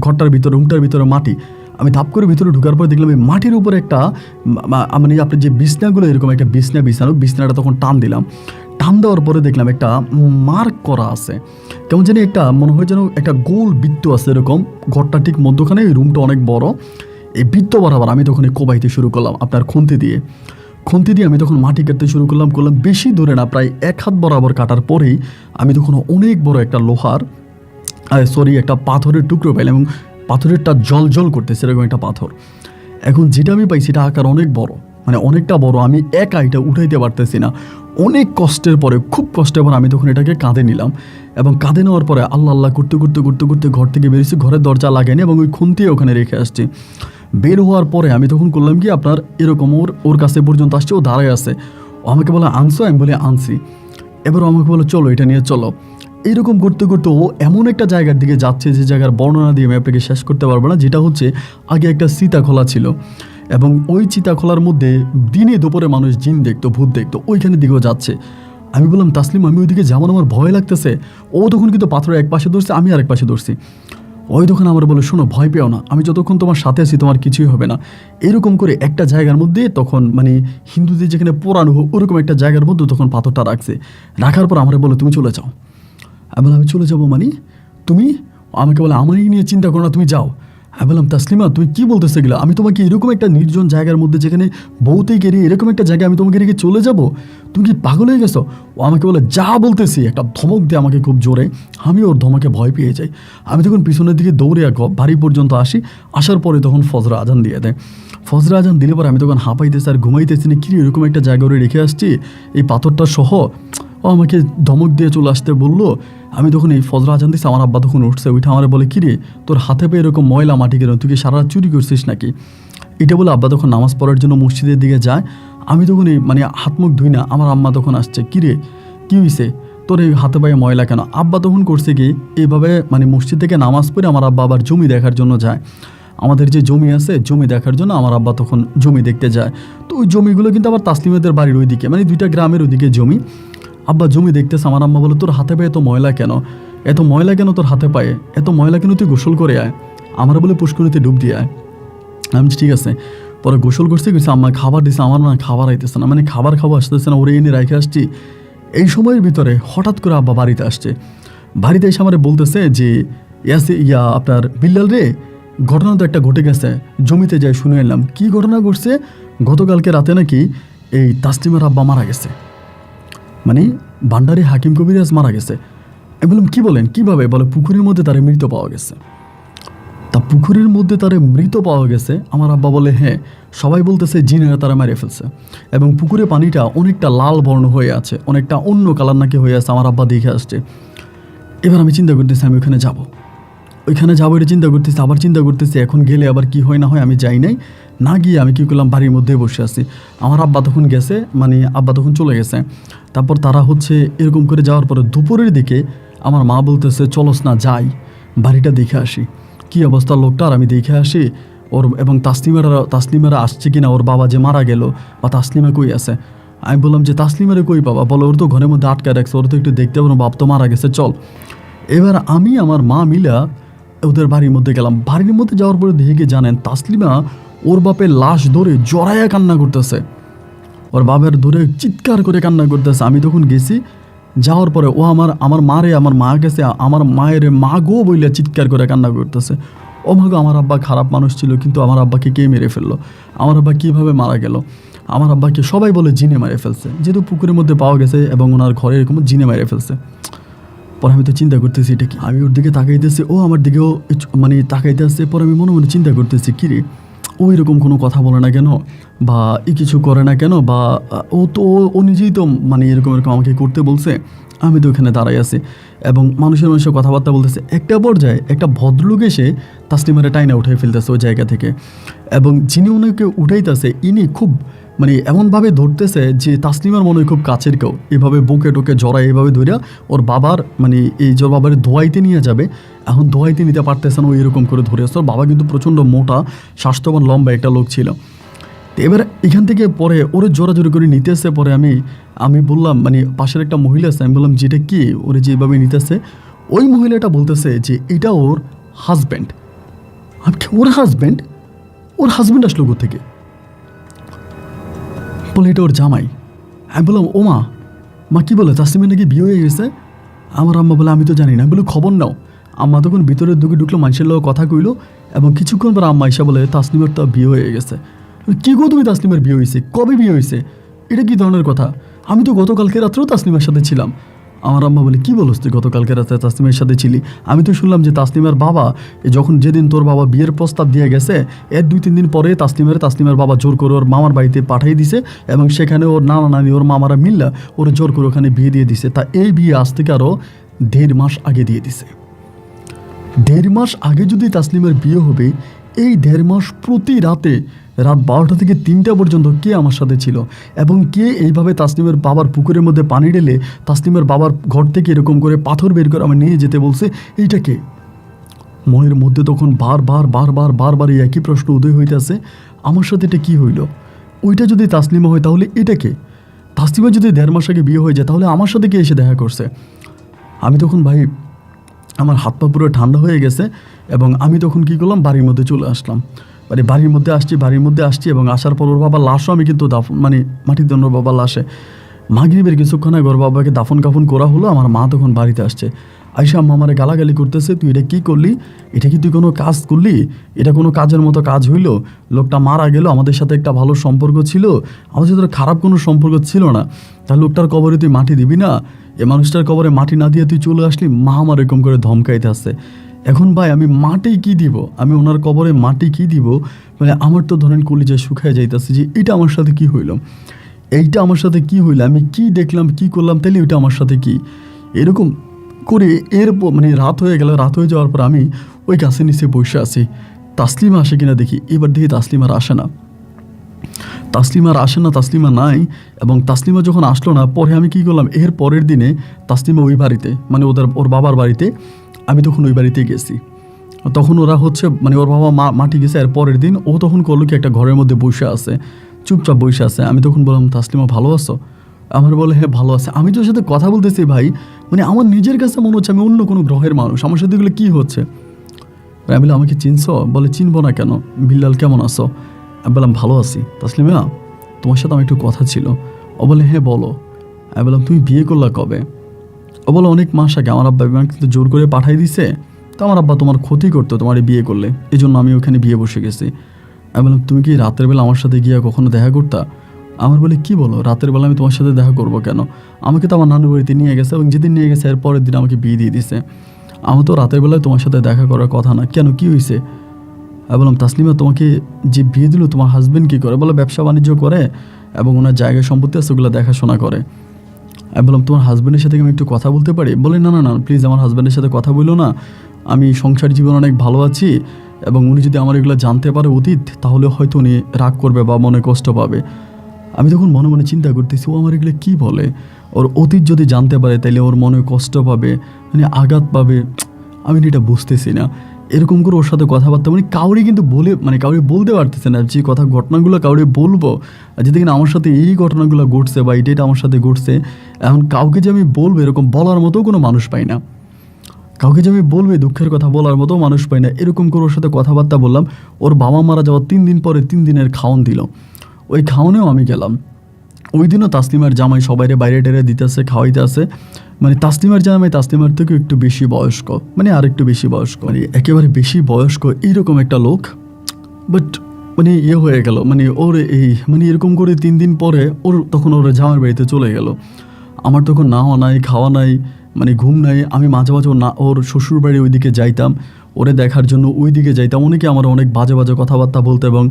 ঘরটার ভিতরে রুমটার ভিতরে মাটি। আমি ধাপ করে ভিতরে ঢুকার পর দেখলাম এই মাটির উপরে একটা মানে আপনি যে বিছনাগুলো এরকম একটা বিছনাটা তখন টান দিলাম। টান দেওয়ার পরে দেখলাম একটা মার্ক করা আছে, কেমন জানি একটা মনে হয় যেন একটা গোল বৃত্ত আছে এরকম, ঘরটা ঠিক মধ্যখানে, এই রুমটা অনেক বড়। এই বৃত্ত বরাবর আমি তখন কোবাইতে শুরু করলাম আপনার খুন্তি দিয়ে আমি তখন মাটি কাটতে শুরু করলাম। বেশি দূরে না, প্রায় 1 হাত বরাবর কাটার পরেই আমি তখন অনেক বড় একটা একটা পাথরের টুকরো পাইলাম, এবং পাথরেরটা জল জল করতেছে এরকম একটা পাথর। এখন যেটা আমি পাই সেটা আকার অনেক বড়, মানে অনেকটা বড়, আমি একা এটা উঠাইতে পারতেছি না। অনেক কষ্টের পরে, খুব কষ্টের পর আমি তখন এটাকে কাঁধে নিলাম, এবং কাঁধে নেওয়ার পরে আল্লাহ আল্লাহ করতে করতে করতে করতে ঘর থেকে বেরিয়েছি, ঘরের দরজা লাগাইনি এবং ওই খুন্তি ওখানে রেখে আসছি। বের হওয়ার পরে আমি তখন করলাম কি আপনার এরকম ওর কাছে পর্যন্ত আসছে, ও দাঁড়ায় আছে, ও আমাকে বলে আনছো, আমি বলে আনছি। এবার আমাকে বলো চলো এটা নিয়ে চলো। এইরকম করতে করতে ও এমন একটা জায়গার দিকে যাচ্ছে যে জায়গার বর্ণনা দিয়ে আমি আপনাকে শেষ করতে পারবো না, যেটা হচ্ছে আগে একটা সীতাখোলা ছিল, এবং ওই চিতাখোলার মধ্যে দিনে দুপুরে মানুষ জিন দেখতো, ভূত দেখতো, ওইখানের দিকেও যাচ্ছে। আমি বললাম তাসলিম আমি ওইদিকে যেমন আমার ভয় লাগতেছে। ও তখন কিন্তু পাথরের এক পাশে ধরছে, আমি আরেক পাশে ধরছি। ওই তখন আমার বলে শোনো ভয় পেও না, আমি যতক্ষণ তোমার সাথে আছি তোমার কিছুই হবে না। এরকম করে একটা জায়গার মধ্যে তখন মানে হিন্দুদের যেখানে পোড়ানো ওরকম একটা জায়গার মধ্যে তখন পাথরটা রাখছে। রাখার পর আমার বলে তুমি চলে যাও। আমি বললাম আমি চলে যাবো মানে তুমি? আমাকে বলে আমারই নিয়ে চিন্তা করো না, তুমি যাও। আমি বললাম তাসলিমা তুমি কী বলতেছো এগুলো? আমি তোমাকে এরকম একটা নির্জন জায়গার মধ্যে যেখানে বউতেই গেড়ে এরকম একটা জায়গায় আমি তোমাকে রেখে চলে যাব? তুমি কি পাগল হয়ে গেছো? ও আমাকে বলে যা বলতেছি, একটা ধমক দিয়ে আমাকে খুব জোরে। আমি ওর ধমকে ভয় পেয়ে যাই। আমি তখন পিছনের দিকে দৌড়ে বাড়ি পর্যন্ত আসি। আসার পরে তখন ফজর আজান দিয়ে দেয়। ফজর আজান দিলে পরে আমি তখন হাঁপাইতেছি আর ঘুমাইতেছি না, কি এরকম একটা জায়গা ওরে রেখে আসছি এই পাথরটা সহ। ও আমাকে ধমক দিয়ে চলে আসতে বললো। আমি তখন এই ফজর আজান দিচ্ছি, আমার আব্বা তখন উঠছে, উঠে আমার বলে কিরে তোর হাতে পেয়ে এরকম ময়লা মাটি কেন, তুই কি সারা রাত চুরি করছিস নাকি? এটা বলে আব্বা তখন নামাজ পড়ার জন্য মসজিদের দিকে যায়। আমি তখন এই হাত মুখ ধুই না, আমার আম্মা তখন আসছে, কিরে কী হয়েছে তোর এই হাতে পায়ে ময়লা কেন? আব্বা তখন করছে কি এইভাবে মসজিদ থেকে নামাজ পড়ে আমার আব্বা আবার জমি দেখার জন্য যায়। আমাদের যে জমি আছে জমি দেখার জন্য আমার আব্বা তখন জমি দেখতে যায়। তো ওই জমিগুলো কিন্তু আবার তাসলিমাদের বাড়ির ওইদিকে, দুইটা গ্রামের ওইদিকে জমি। আব্বা জমি দেখতেছে, আমার আম্মা বলে তোর হাতে পায়ে এত ময়লা কেন, এত ময়লা কেন তোর হাতে পায়ে, এত ময়লা কেন, তুই গোসল করে আয়, আমার বলে পুষ্করিতে ডুব দিয়ে আয়। আমি ঠিক আছে। পরে গোসল করতে আম্মা খাবার দিছে, আমার খাবার আইতেছে না, খাবার খাওয়া আসতেছে না, ওরে এনে রেখে আসছি। এই সময়ের ভিতরে হঠাৎ করে আব্বা বাড়িতে আসছে। বাড়িতে এসে আমার বলতেছে যে আপনার বিল্লাল রে, ঘটনা তো একটা ঘটে গেছে, জমিতে যাই শুনে এলাম। কি ঘটনা ঘটছে? গতকালকে রাতে নাকি এই তাসলিমার আব্বা মারা গেছে, ভান্ডারি হাকিম কবিরাজ মারা গেছে। আমি বললাম কি বলেন, কিভাবে? বলে পুকুরের মধ্যে তারে মৃত পাওয়া গেছে। তা পুকুরের মধ্যে তারে মৃত পাওয়া গেছে? আমার আব্বা বলে হ্যাঁ, সবাই বলতেছে জিনেরা তারা মেরে ফেলছে, এবং পুকুরে পানিটা অনেকটা লাল বর্ণ হয়ে আছে, অনেকটা অন্য কালার নাকি হয়ে আছে। আমার আব্বা দেখে আসছে। এবার আমি চিন্তা করতেছি আমি ওইখানে যাবো এটা চিন্তা করতেছি, আবার চিন্তা করতেছি এখন গেলে আবার কি হয় না হয়। আমি যাই নাই, না গিয়ে আমি কী করলাম, বাড়ির মধ্যে বসে আছি। আমার আব্বা তখন গেছে, আব্বা তখন চলে গেছে। তারপর তারা এরকম করে যাওয়ার পরে দুপুরের দিকে আমার মা বলতেছে চলস না যাই, বাড়িটা দেখে আসি কী অবস্থা লোকটার, আমি দেখে আসি ওর, এবং তাসলিমারা আসছে কিনা, ওর বাবা যে মারা গেল বা তাসলিমা কই আছে। আমি বললাম যে তাসলিমারে কই বাবা? বলো ওর তো ঘরের মধ্যে আটকায় রাখছে, ওর তো একটু দেখতে পারো, বাপ তো মারা গেছে, চল। এবার আমি আমার মা মিলা ওদের বাড়ির মধ্যে গেলাম। বাড়ির মধ্যে যাওয়ার পরে দেখে জানেন তাসলিমা ওর বাপের লাশ ধরে জড়াইয়া কান্না করতেছে, ওর বাবার ধরে চিৎকার করে কান্না করতেছে। আমি তখন গেছি, যাওয়ার পরে ও আমার মা গেছে, আমার মায়ের মা গো বইলে চিৎকার করে কান্না করতেছে। ও মা গো, আমার আব্বা খারাপ মানুষ ছিল, কিন্তু আমার আব্বাকে কে মেরে ফেললো? আমার আব্বা কীভাবে মারা গেল? আমার আব্বাকে সবাই বলে জিনে মেরে ফেলছে, যেহেতু পুকুরের মধ্যে পাওয়া গেছে এবং ওনার ঘরে এরকম জিনে মেরে ফেলছে। পরে আমি তো চিন্তা করতেছি এটা কি, আমি ওর দিকে তাকাইতেছি, ও আমার দিকেও তাকাইতে আসছে। পরে আমি মনে মনে চিন্তা করতেছি কিরে ও এরকম কোনো কথা বলে না কেন, বা কিছু করে না কেন, বা ও নিজেই তো এরকম আমাকে করতে বলছে। আমি তো ওখানে দাঁড়াই আছি এবং মানুষের কথাবার্তা বলতেছে। একটা পর্যায়ে একটা ভদ্রলোক এসে তাসলিমারে টাইনা উঠাই ফেলতেছে ওই জায়গা থেকে, এবং যিনি ওনাকে উঠাইতেছে ইনি খুব এমনভাবে ধরতেছে যে তাসলিমার মনে হয় খুব কাছের কেউ, এভাবে বুকে টোকে জড়ায় এভাবে ধরিয়া ওর বাবার এই যে ওর বাবার ধোয়াইতে নিয়ে যাবে, এখন ধোয়াইতে নিতে পারতেছে না, ও এরকম করে ধরে আসছে। ওর বাবা কিন্তু প্রচণ্ড মোটা, স্বাস্থ্যবান, লম্বা একটা লোক ছিল। তো এবার এখান থেকে পরে ওরে জোরাজোরি করে নিতেছে। পরে আমি বললাম, পাশের একটা মহিলা আছে, আমি বললাম যেটা কি ওরে যেভাবে নিতেছে, ওই মহিলাটা বলতেছে যে এটা ওর হাজব্যান্ড। ওর হাজব্যান্ড আসলো কোথেকে? বলে এটা ওর জামাই। আমি বললাম ও মা কী বলে, তাসলিমের নাকি বিয়ে হয়ে গেছে? আমার আম্মা বলে আমি তো জানি না। আমি বলে খবর নাও। আম্মা তখন ভিতরের দিকে ঢুকলো, মানুষের লোক কথা কইলো, এবং কিছুক্ষণ পর আম্মা এসে বলে তাসলিমের তো বিয়ে হয়ে গেছে। কী গো তুমি, তাসলিমের বিয়ে হয়েছে? কবে বিয়ে হয়েছে? এটা কী ধরনের কথা? আমি তো গতকালকে রাত্রেও তাসলিমের সাথে ছিলাম। আমার আম্মা বলে কী বলছ তুই গতকালকে রাতে তাসলিমের সাথে ছিলি? আমি তো শুনলাম যে তাসলিমের বাবা যেদিন তোর বাবা বিয়ের প্রস্তাব দিয়ে গেছে, এর 2-3 দিন পরে তাসলিমের বাবা জোর করে ওর মামার বাড়িতে পাঠিয়ে দিছে, এবং সেখানে ওর নানা নানি ওর মামারা মিল্লা ওর জোর করে ওখানে বিয়ে দিয়ে দিছে। তা এই বিয়ে আজ থেকে আরও 1.5 মাস আগে দিয়ে দিছে। 1.5 মাস আগে যদি তাসলিমের বিয়ে হবে, এই 1.5 মাস প্রতি রাত 12টা থেকে 3টা পর্যন্ত কে আমার সাথে ছিল, এবং কে এইভাবে তাসলিমের বাবার পুকুরের মধ্যে পানি ঢেলে তাসলিমের বাবার ঘর থেকে এরকম করে পাথর বের করে আমার নিয়ে যেতে বলছে, এইটা কে? মনের মধ্যে তখন বারবার এই একই প্রশ্ন উদয় হইতেছে, আমার সাথে এটা কী হইল? ওইটা যদি তাসলিমা হয় তাহলে এটা কে? তাসলিমা যদি 1.5 মাস আগে বিয়ে হয়ে যায় তাহলে আমার সাথে কে এসে দেখা করছে? আমি তখন ভাই আমার হাত পা পুরো ঠান্ডা হয়ে গেছে, এবং আমি তখন কী করলাম, বাড়ির মধ্যে চলে আসলাম। বাড়ির মধ্যে আসছি এবং আসার পর ওর বাবার লাশও আমি কিন্তু মাটির জন্য ওর বাবার লাশে মাগরিবের কিছুক্ষণ আগে ওর বাবাকে দাফন কাফন করা হলো। আমার মা তখন বাড়িতে আসছে। আইসা আম্মা আমারে গালাগালি করতেছে, তুই এটা কি করলি, এটা কি তুই কোনো কাজ করলি, এটা কোনো কাজের মতো কাজ হইল, লোকটা মারা গেল, আমাদের সাথে একটা ভালো সম্পর্ক ছিল, আমাদের সাথে খারাপ কোনো সম্পর্ক ছিল না, তাহলে লোকটার কবরে তুই মাটি দিবি না, এ মানুষটার কবরে মাটি না দিয়ে তুই চলে আসলি। মা আমার এরকম করে ধমকাইতে আসছে। এখন ভাই আমি মাটি কি দিব, আমি ওনার কবরে মাটি কি দিব, মানে আমার তো ধরেন কলিজা শুকায় যাইতেছে যে এটা আমার সাথে কি হইল, এইটা আমার সাথে কি হইলো, আমি কি দেখলাম কি করলাম, তাইলে ওইটা আমার সাথে কি, এরকম করে মানে রাত হয়ে গেল। রাত হয়ে যাওয়ার পর আমি ওই গাছের নিচে বসে আছি, তাসলিমা আসে কিনা দেখি। এবার দেখি তাসলিমার আসে না, তাসলিমা নাই। এবং তাসলিমা যখন আসলো না, পরে আমি কি করলাম, এর পরের দিনে তাসলিমা ওই বাড়িতে, মানে ওর বাবার বাড়িতে, আমি তখন ওই বাড়িতে গেছি। তখন ওরা হচ্ছে মানে ওর বাবা মাটি গেছে। এর পরের দিন ও তখন করলো কি, একটা ঘরের মধ্যে বসে আছে, চুপচাপ বসে আছে। আমি তখন বললাম, তাসলিমা ভালো আছো? আমার বলে, হ্যাঁ ভালো আছে। আমি তোর সাথে কথা বলতেছি ভাই, মানে আমার নিজের কাছে মনে হচ্ছে আমি অন্য কোনো গ্রহের মানুষ, আমার সাথে এগুলো কী হচ্ছে। আমি বললাম, আমাকে চিনছো? বলে, চিনবো না কেন, বিল্লাল কেমন আছো? আমি বললাম, ভালো আছি। তাসলিমা তোমার সাথে আমার একটু কথা ছিল। ও বলে, হ্যাঁ বলো। আমি বললাম, তুমি বিয়ে করলা কবে? ও বলে, অনেক মাস আগে। আমার আব্বা কিন্তু জোর করে পাঠাই দিছে, তো আমার আব্বা তোমার ক্ষতি করতো তোমার বিয়ে করলে, এই জন্য আমি ওখানে বিয়ে বসে গেছি। আমি বললাম, তুমি কি রাতের বেলা আমার সাথে গিয়ে কখনো দেখা করতা? আমার বলে, কি বলো, রাতের বেলা আমি তোমার সাথে দেখা করবো কেন? আমাকে তো আমার নানুর বাড়িতে নিয়ে গেছে, এবং যেদিন নিয়ে গেছে এর পরের দিন আমাকে বিয়ে দিয়ে দিছে। আমার তো রাতের বেলায় তোমার সাথে দেখা করার কথা না, কেন, কি হয়েছে? আমি বললাম, তাসলিমা তোমাকে যে বিয়ে দিল তোমার হাজবেন্ড কী করে? বলে, ব্যবসা বাণিজ্য করে এবং ওনার জায়গায় সম্পত্তি আছে, ওগুলো দেখাশোনা করে। আমি বললাম, তোমার হাজব্যান্ডের সাথে আমি একটু কথা বলতে পারি? বলে, না না না প্লিজ, আমার হাজব্যান্ডের সাথে কথা বললো না, আমি সংসার জীবন অনেক ভালো আছি, এবং উনি যদি আমার এগুলো জানতে পারে অতীত, তাহলে হয়তো উনি রাগ করবে বা মনে কষ্ট পাবে। আমি তখন মনে মনে চিন্তা করতেছি, ও আমার এগুলো কী বলে, ওর অতীত যদি জানতে পারে তাইলে ওর মনে কষ্ট পাবে, মানে আঘাত পাবে, আমি এটা বুঝতেছি না। এরকম করে ওর সাথে কথাবার্তা, মানে কাউরি কিন্তু কাউরি বলতে পারতেছে না যে কথা, ঘটনাগুলো কাউরি বলবো, যদি কিনা আমার সাথে এই ঘটনাগুলো ঘটছে বা এটা আমার সাথে ঘটছে, এখন কাউকে যে আমি বলবো এরকম বলার মতো কোনো মানুষ পাই না, কাউকে যে আমি বলবে দুঃখের কথা বলার মতো মানুষ পাই না। এরকম করে ওর সাথে কথাবার্তা বললাম। ওর বাবা মারা যাওয়ার 3 দিন পরে 3 দিনের খাওন দিল, ওই খাওনেও আমি গেলাম। ওই দিনও তাসলিমার জামাই সবাইরে বাইরে টেরে দিতেছে, খাওয়াইতে আছে। মানে তাসলিমার জামাই তাসলিমার থেকে একটু বেশি বয়স্ক, মানে আর একটু বেশি বয়স্ক, মানে একেবারে বেশি বয়স্ক এইরকম একটা লোক। বাট মানে হয়ে গেল, মানে ওর এই মানে এরকম করে 3 দিন পরে তখন ওর জামাইয়ের বাড়িতে চলে গেল। আমার তখন নাওয়া নাই, খাওয়া নাই, মানে ঘুম নাই। আমি মাঝে মাঝে ওর শ্বশুর বাড়ি ওইদিকে যাইতাম, ওরে দেখার জন্য ওইদিকে যাইতাম। অনেকে আমার অনেক বাজে বাজে কথাবার্তা বলতো, এবং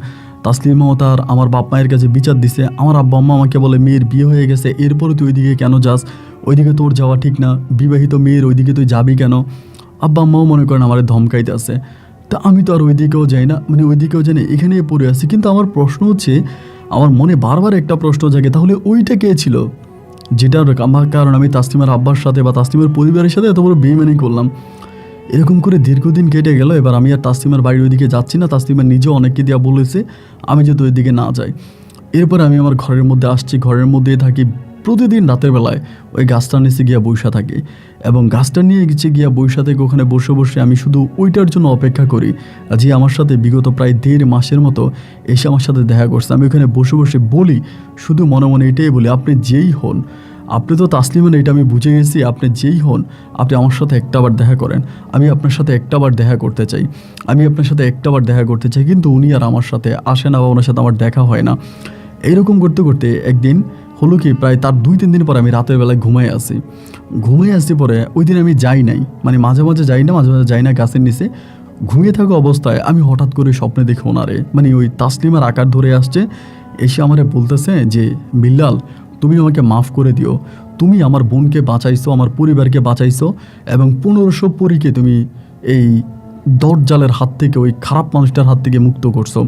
তাসলিমাও তার আমার বাপ মায়ের কাছে বিচার দিছে। আমার আব্বা আম্মা আমাকে বলে, মেয়ের বিয়ে হয়ে গেছে, এরপরে তুই ওইদিকে কেন যাস, ওইদিকে তোর যাওয়া ঠিক না, বিবাহিত মেয়ের ওইদিকে তুই যাবি কেন? আব্বা আম্মাও মনে করেন আমার ধমকাইতে আছে। তা আমি তো আর ওইদিকেও যাই না, মানে ওইদিকেও যাই না, এখানেই পড়ে আছি। কিন্তু আমার প্রশ্ন হচ্ছে, আমার মনে বারবার একটা প্রশ্ন জাগে, তাহলে ওইটা কে ছিল যেটার আমার কারণ আমি তাসলিমার আব্বার সাথে বা তাসলিমার পরিবারের সাথে এত বড় বেইমানি করলাম? এরকম করে দীর্ঘদিন কেটে গেল। এবার আমি আর তাসলিমার বাড়ির ওইদিকে যাচ্ছি না। তাসলিমার নিজেও অনেককে দিয়া বলেছে আমি যাতে ওইদিকে না যাই। এরপরে আমি আমার ঘরের মধ্যে আসছি, ঘরের মধ্যেই থাকি। প্রতিদিন রাতের বেলায় ওই গাছটার নিচে গিয়া বৈশা থাকি, এবং গাছটা নিয়ে গেছে গিয়া বৈশা থেকে ওখানে বসে বসে আমি শুধু ওইটার জন্য অপেক্ষা করি যে আমার সাথে বিগত প্রায় 1.5 মাসের মতো এসে আমার সাথে দেখা করছে। আমি ওখানে বসে বসে বলি, শুধু মনে মনে এটাই বলি, আপনি যেই হন, আপনি তো তাসলিমান, এটা আমি বুঝে গেছি, আপনি যেই হন, আপনি আমার সাথে একটাবার দেখা করেন, আমি আপনার সাথে একটাবার দেখা করতে চাই, আমি আপনার সাথে একটাবার দেখা করতে চাই। কিন্তু উনি আর আমার সাথে আসে না বা ওনার সাথে আমার দেখা হয় না। এইরকম করতে করতে একদিন হলো কি, প্রায় তার 2-3 দিন পরে আমি রাতের বেলায় ঘুমাই আসি পরে ওই দিন আমি যাই নাই, মানে মাঝে মাঝে যাই না, মাঝে মাঝে যাই না। গাছের নিচে ঘুমিয়ে থাকা অবস্থায় আমি হঠাৎ করে স্বপ্নে দেখি ওনারে, মানে ওই তাসলিমার আকার ধরে আসছে, এসে আমারে বলতেছে যে, বিল্লাল তুমি আমাকে মাফ করে দিও, তুমি আমার বোনকে বাঁচাইছো, আমার পরিবারকে বাঁচাইছো, এবং 1500 পরীকে তুমি এই দরজালের হাত থেকে, ওই খারাপ মানুষটার হাত থেকে মুক্ত করছো,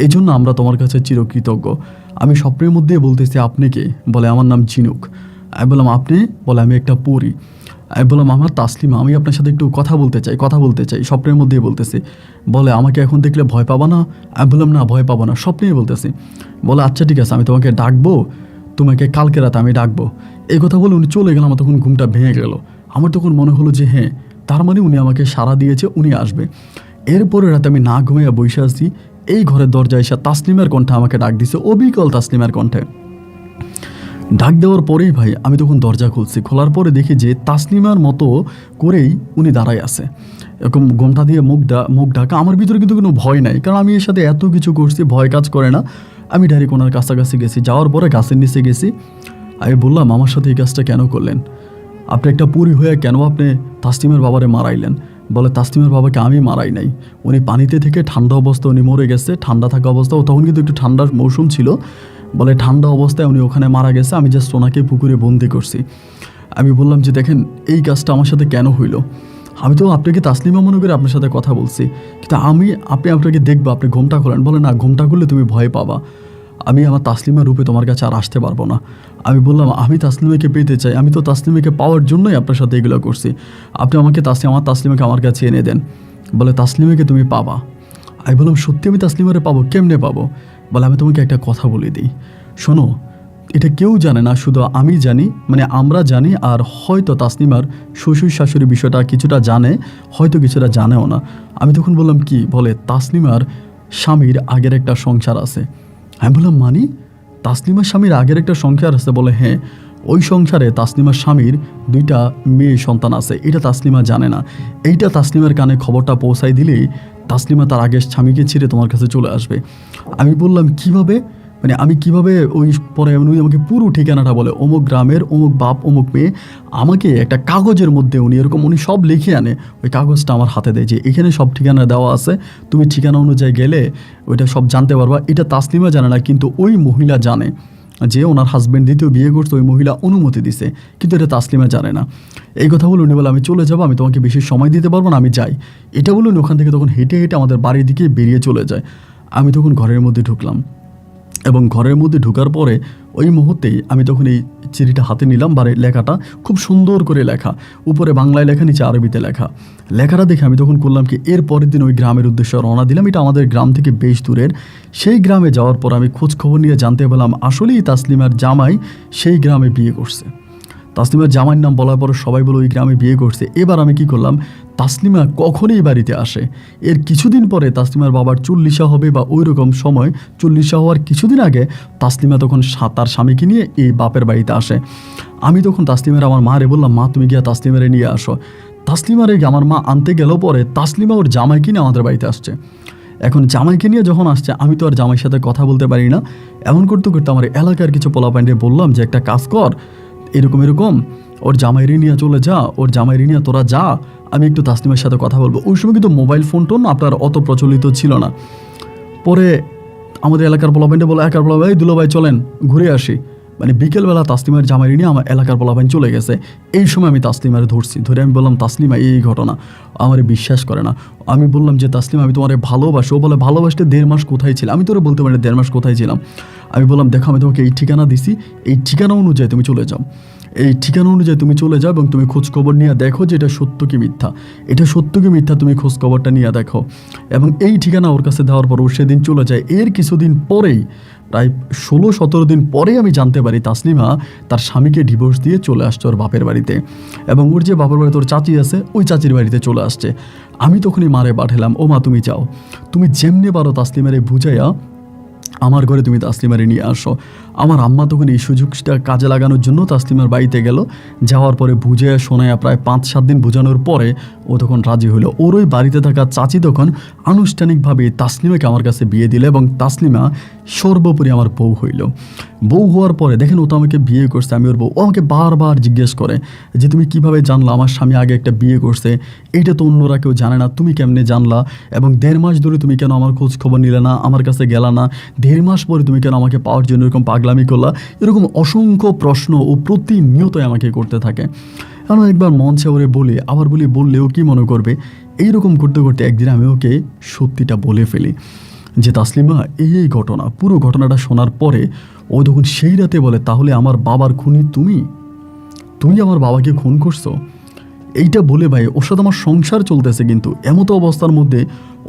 এই জন্য আমরা তোমার কাছে চিরকৃতজ্ঞ। আমি স্বপ্নের মধ্যে বলতেছি, আপনি কে? বলে, আমার নাম ঝিনুক। আমি বললাম, আপনি? বলে, আমি একটা পরী। আমি বললাম, আমার তাসলিমা, আমি আপনার সাথে একটু কথা বলতে চাই। স্বপ্নের মধ্যেই বলতেছি। বলে, আমাকে এখন দেখলে ভয় পাবা না? আমি বললাম, না ভয় পাবো না, স্বপ্নেই বলতেছি। বলে, আচ্ছা ঠিক আছে, আমি তোমাকে ডাকবো, তোমাকে কালকে রাতে আমি ডাকবো। এই কথা বলে উনি চলে গেল। আমার তখন ঘুমটা ভেঙে গেল। আমার তখন মনে হলো যে হ্যাঁ, তার মানে উনি আমাকে সাড়া দিয়েছে, উনি আসবে। এরপরে রাতে আমি না ঘুমিয়ে বসে আসছি, এই ঘরের দরজায় এসে তাসলিমার কণ্ঠে আমাকে ডাক দিছে, অবিকল তাসলিমার কণ্ঠে। ডাক দেওয়ার পরেই ভাই আমি তখন দরজা খুলছি, খোলার পরে দেখি যে তাসলিমার মতো করেই উনি দাঁড়ায় আছে, এরকম ঘোমটা দিয়ে মুখ ঢাকা। আমার ভিতরে কিন্তু কোনো ভয় নাই, কারণ আমি এর সাথে এত কিছু করছি, ভয় কাজ করে না। আমি ডাইরেক্ট ওনার কাছাকাছি গেছি, যাওয়ার পরে গাছের নিচে গেছি। আমি বললাম, আমার সাথে এই কাজটা কেন করলেন? আপনি একটা পুরী হয়ে কেন আপনি তাসলিমের বাবারে মারাইলেন? বলে, তাসলিমের বাবাকে আমি মারাই নাই, উনি পানিতে থেকে ঠান্ডা অবস্থা উনি মরে গেছে, ঠান্ডা থাকা অবস্থা, তখন কিন্তু একটু ঠান্ডার মৌসুম ছিল। বলে, ঠান্ডা অবস্থায় উনি ওখানে মারা গেছে, আমি জাস্ট ওনাকে পুকুরে বন্দি করছি। আমি বললাম যে দেখেন, এই কাজটা আমার সাথে কেন হইল? আমি তো আপনাকে তাসলিমা মনে করে আপনার সাথে কথা বলছি, কিন্তু আপনি আপনাকে দেখবো, আপনি ঘোমটা খোলেন। বলে, না, ঘোমটা খুললে তুমি ভয় পাবা, আমি আমার তাসলিমার রূপে তোমার কাছে আর আসতে পারবো না। আমি বললাম, আমি তাসলিমাকে পেতে চাই, আমি তো তাসলিমাকে পাওয়ার জন্যই আপনার সাথে এগুলো করছি, আপনি আমাকে আমার তাসলিমাকে আমার কাছে এনে দেন। বলে, তাসলিমাকে তুমি পাবা। আমি বললাম, সত্যি আমি তাসলিমারে পাবো? কেমনে পাবো? বলে, আমি তোমাকে একটা কথা বলে দিই, শোনো, এটা কেউ জানে না, শুধু আমি জানি, মানে আমরা জানি, আর হয়তো তাসলিমার শ্বশুর শাশুড়ি বিষয়টা কিছুটা জানে, হয়তো কিছুটা জানেও না। আমি তখন বললাম, কি? বলে, তাসলিমার স্বামীর আগের একটা সংসার আছে। আমি বললাম, মানে? তাসলিমার স্বামীর আগের একটা সংসার আছে? বলে, হ্যাঁ, ওই সংসারে তাসলিমার স্বামীর 2টা মেয়ে সন্তান আছে, এটা তাসলিমা জানে না। এইটা তাসলিমার কানে খবরটা পৌঁছাই দিলেই তাসলিমা তার আগের স্বামীকে ছেড়ে তোমার কাছে চলে আসবে। আমি বললাম, কিভাবে? মানে আমি কিভাবে? ওই পরে উনি আমাকে পুরো ঠিকানাটা বলে, অমুক গ্রামের অমুক বাপ অমুক মেয়ে। আমাকে একটা কাগজের মধ্যে উনি সব লিখে আনে, ওই কাগজটা আমার হাতে দেয় যে এখানে সব ঠিকানা দেওয়া আছে, তুমি ঠিকানা অনুযায়ী গেলে ওইটা সব জানতে পারবা। এটা তাসলিমা জানে না, কিন্তু ওই মহিলা জানে যে ওনার হাজব্যান্ড দ্বিতীয় বিয়ে করছে, ওই মহিলা অনুমতি দিছে, কিন্তু এটা তাসলিমা জানে না। এই কথা বলে উনি বলে, আমি চলে যাবো, আমি তোমাকে বেশি সময় দিতে পারবো না, আমি যাই। এটা বলে উনি ওখান থেকে তখন হেঁটে হেঁটে আমাদের বাড়ির দিকে বেরিয়ে চলে যায়। আমি তখন ঘরের মধ্যে ঢুকলাম, এবং ঘরের মধ্যে ঢোকার পরে ওই মুহূর্তেই আমি তখন এই চিঠিটা হাতে নিলাম, বা লেখাটা খুব সুন্দর করে লেখা, উপরে বাংলায় লেখা, নিচে আরবিতে লেখা। লেখাটা দেখে আমি তখন করলাম কি, এর পরের দিন ওই গ্রামের উদ্দেশ্যে রওনা দিলাম। এটা আমাদের গ্রাম থেকে বেশ দূরের। সেই গ্রামে যাওয়ার পর আমি খোঁজ খবর নিয়ে জানতে পারলাম আসলেই তাসলিমার জামাই সেই গ্রামে বিয়ে করছে। তাসলিমার জামাইয়ের নাম বলার পর সবাই বলে ওই গ্রামে বিয়ে করছে। এবার আমি কি করলাম, তাসলিমা কখনই বাড়িতে আসে, এর কিছুদিন পরে তাসলিমার বাবার 40 হবে বা ওই রকম সময়, 40 হওয়ার কিছুদিন আগে তাসলিমা তখন তার স্বামীকে নিয়ে এই বাপের বাড়িতে আসে। আমি তখন তাসলিমার আমার মারে বললাম, মা তুমি গিয়া তাসলিমারে নিয়ে আসো। তাসলিমারে আমার মা আনতে গেল, পরে তাসলিমা ওর জামাইকে নিয়ে আমাদের বাড়িতে আসছে। এখন জামাইকে নিয়ে যখন আসছে, আমি তো আর জামাইয়ের সাথে কথা বলতে পারি না। এমন করতে করতে আমার এলাকার কিছু পোলাপাইন্ডে বললাম যে একটা কাজ কর, এরকম ওর জামাইরে নিয়ে চলে যা, ওর জামাইরে নিয়ে তোরা যা, আমি একটু তাসলিমার সাথে কথা বলবো। ওই সময় কিন্তু মোবাইল ফোন আপনার অত প্রচলিত ছিল না। পরে আমাদের এলাকার পোলাপাইন্ডে বলে, এলাকার পোলাপাই, দুলাভাই চলেন ঘুরে আসি। মানে বিকেলবেলা তাসলিমার জামাইরে নিয়ে আমার এলাকার পোলাপাইন চলে গেছে। এই সময় আমি তাসলিমারে ধরে আমি বললাম, তাসলিমা এই ঘটনা। আমার বিশ্বাস করে না। আমি বললাম যে তাসলিমা, আমি তোমারে ভালোবাসি। ও বলে, ভালোবাসতে 1.5 মাস কোথায় ছিল? আমি তোরে বলতে পারি 1.5 মাস কোথায় ছিলাম। আমি বললাম, দেখো, আমি তোমাকে এই ঠিকানা দিছি, এই ঠিকানা অনুযায়ী তুমি চলে যাও, এই ঠিকানা অনুযায়ী তুমি চলে যাও, এবং তুমি খোঁজখবর নিয়ে দেখো যে এটা সত্য কি মিথ্যা। এটা সত্য কি মিথ্যা তুমি খোঁজখবরটা নিয়ে দেখো। এবং এই ঠিকানা ওর কাছে দেওয়ার পর ও সেদিন চলে যায়। এর কিছুদিন পরেই, প্রায় 16-17 দিন পরে আমি জানতে পারি তাসলিমা তার স্বামীকে ডিভোর্স দিয়ে চলে আসছে ওর বাপের বাড়িতে, এবং ওর যে বাপের বাড়িতে ওর চাচি আছে, ওই চাচির বাড়িতে চলে আসছে। আমি তখনই মারে পাঠালাম, ও মা তুমি যাও, তুমি যেমনি পারো তাসলিমারে বুঝাইয়া আমার ঘরে তুমি তাসলিমারে নিয়ে আসো। আমার আম্মা তখন এই সুযোগটা কাজে লাগানোর জন্য তাসলিমার বাড়িতে গেল। যাওয়ার পরে বুঝে শোনায়া প্রায় 5-7 দিন বোঝানোর পরে ও তখন রাজি হলো। ওর ওই বাড়িতে থাকা চাচি তখন আনুষ্ঠানিকভাবে তাসলিমাকে আমার কাছে বিয়ে দিল, এবং তাসলিমা সর্বোপরি আমার বউ হইল। বউ হওয়ার পরে দেখেন, ও তো আমাকে বিয়ে করছে, আমি ওর বউ। ও আমাকে বারবার জিজ্ঞেস করে যে তুমি কিভাবে জানলা আমার স্বামী আগে একটা বিয়ে করছে, এইটা তো অন্যরা কেউ জানে না, তুমি কেমনে জানলা, এবং 1.5 মাস ধরে তুমি কেন আমার খোঁজ খবর নিলে না, আমার কাছে গেলা না, 1.5 মাস পরে তুমি কেন আমাকে পাওয়ার জন্য এরকম পাগলামি করলা। এরকম অসংখ্য প্রশ্ন ও প্রতিনিয়তই আমাকে করতে থাকে। কারণ একবার মঞ্চে ওরে বলি, আবার বললেও কি মনে করবে। এইরকম করতে করতে একদিন আমি ওকে সত্যিটা বলে ফেলি যে তাসলিমা, এই ঘটনা। পুরো ঘটনাটা শোনার পরে ও তখন সেই রাতে বলে, তাহলে আমার বাবার খুনি তুমি আমার বাবাকে খুন করছো? এইটা বলে ভাই, ওর সাথে আমার সংসার চলতেছে, কিন্তু এমতো অবস্থার মধ্যে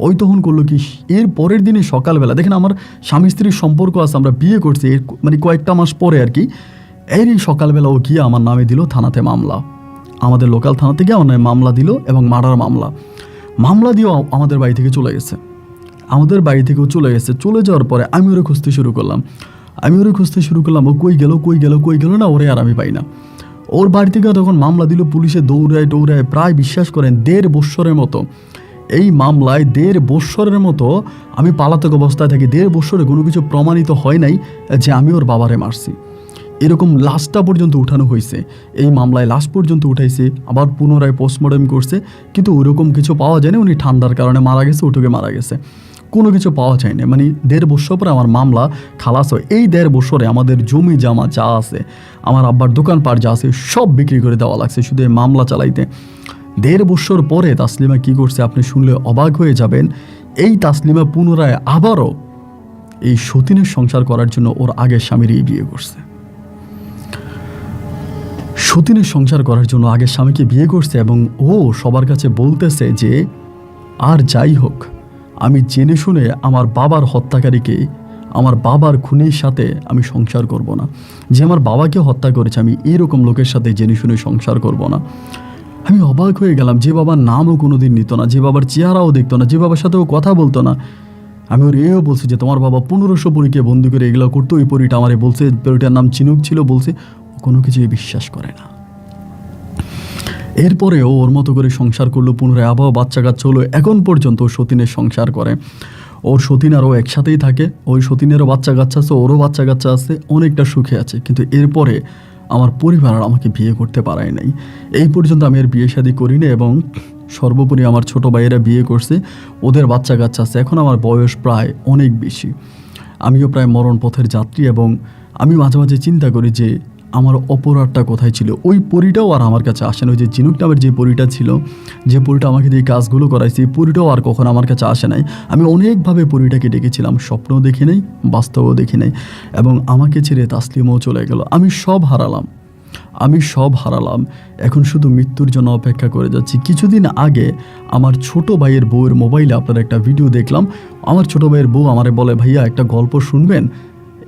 ওই তখন করলো কি, এর পরের দিনে সকালবেলা, দেখেন আমার স্বামী স্ত্রীর সম্পর্ক আছে, আমরা বিয়ে করছি মানে কয়েকটা মাস পরে আর কি। এরই সকালবেলা ও গিয়ে আমার নামে দিল থানাতে মামলা, আমাদের লোকাল থানা থেকে আমার নামে মামলা দিল, এবং মার্ডার মামলা দিয়েও আমাদের বাড়ি থেকে চলে গেছে। চলে যাওয়ার পরে আমি ওরা খুঁজতে শুরু করলাম। আমি ওরে খুঁজতে শুরু করলাম, ও কই গেল না, ওরে আর আমি পাই না। ওর বাড়ি থেকে তখন মামলা দিল, পুলিশে দৌড়ায় প্রায় বিশ্বাস করেন 1.5 বৎসরের মতো। এই মামলায় 1.5 বৎসরের মতো আমি পালাতক অবস্থায় থাকি। 1.5 বৎসরে কোনো কিছু প্রমাণিত হয় নাই যে আমি ওর বাবারে মারছি। এরকম লাশটা পর্যন্ত উঠানো হয়েছে, এই মামলায় লাশ পর্যন্ত উঠাইছে, আবার পুনরায় পোস্টমর্টম করছে, কিন্তু ওইরকম কিছু পাওয়া যায়নি। উনি ঠান্ডার কারণে মারা গেছে, উঠুকে মারা গেছে, কোনো কিছু পাওয়া যায়নি। মানে 1.5 বৎসর পরে আমার মামলা খালাস হয়। এই 1.5 বৎসরে আমাদের জমি জামা যা আছে, আমার আব্বার দোকানপাট যা আছে, সব বিক্রি করে দেওয়া লাগছে শুধু এই মামলা চালাইতে। 1.5 বৎসর পরে তাসলিমা কি করছে আপনি শুনলে অবাক হয়ে যাবেন। এই তাসলিমা পুনরায় আবারও এই সতীনের সংসার করার জন্য ওর আগের স্বামীরই বিয়ে করছে। সতীনের সংসার করার জন্য আগের স্বামীকে বিয়ে করছে এবং ও সবার কাছে বলতেছে যে আর যাই হোক, আমি জেনে শুনে আমার বাবার হত্যাকারীকে, আমার বাবার খুনির সাথে আমি সংসার করব না। যে আমার বাবাকে হত্যা করেছে, আমি এরকম লোকের সাথে জেনে শুনে সংসার করব না। আমি অবাক হয়ে গেলাম, যে বাবার নামও কোনোদিন নিত না, যে বাবার চেহারাও দেখতো না, যে বাবার সাথেও কথা বলতো না। আমি ওর এও বলছি যে তোমার বাবা 1500 পরীকে বন্দি করে এগুলো করতো, ওই পরীটা আমারে বলছে, পরীটার নাম চিনুক ছিল, বলছে। ও কোনো কিছুই বিশ্বাস করে না। এরপরে ও ওর মতো করে সংসার করলো, পুনরায় আবহাওয়া বাচ্চা কাচ্চা হলো। এখন পর্যন্ত সতীনের সংসার করে। ওর সতীন আরও একসাথেই থাকে, ওই সতীনেরও বাচ্চা কাচ্চা আছে, ওরও বাচ্চা কাচ্চা আছে, অনেকটা সুখে আছে। কিন্তু এরপরে আমার পরিবার আর আমাকে বিয়ে করতে পারায় নাই। এই পর্যন্ত আমি আর বিয়ে শাদী করিনি এবং সর্বোপরি আমার ছোটো ভাইয়েরা বিয়ে করছে, ওদের বাচ্চা কাচ্চা আছে। এখন আমার বয়স প্রায় অনেক বেশি, আমিও প্রায় মরণ পথের যাত্রী এবং আমি মাঝে মাঝে চিন্তা করি যে আমার অপরাধটা কোথায় ছিল। ওই পরীটাও আর আমার কাছে আসে না। ওই যে ঝিনুক নামের যে পরীটা ছিল, যে পরীটা আমাকে দিয়ে কাজগুলো করাইছে, এই পরীটাও আর কখনো আমার কাছে আসে নাই। আমি অনেকভাবে পরীটাকে ডেকেছিলাম, স্বপ্নও দেখি নাই, বাস্তবও দেখি নাই, এবং আমাকে ছেড়ে তাসলিমও চলে গেল। আমি সব হারালাম। এখন শুধু মৃত্যুর জন্য অপেক্ষা করে যাচ্ছি। কিছুদিন আগে আমার ছোট ভাইয়ের বউয়ের মোবাইলে আপনার একটা ভিডিও দেখলাম। আমার ছোট ভাইয়ের বউ আমারে বলে, ভাইয়া একটা গল্প শুনবেন?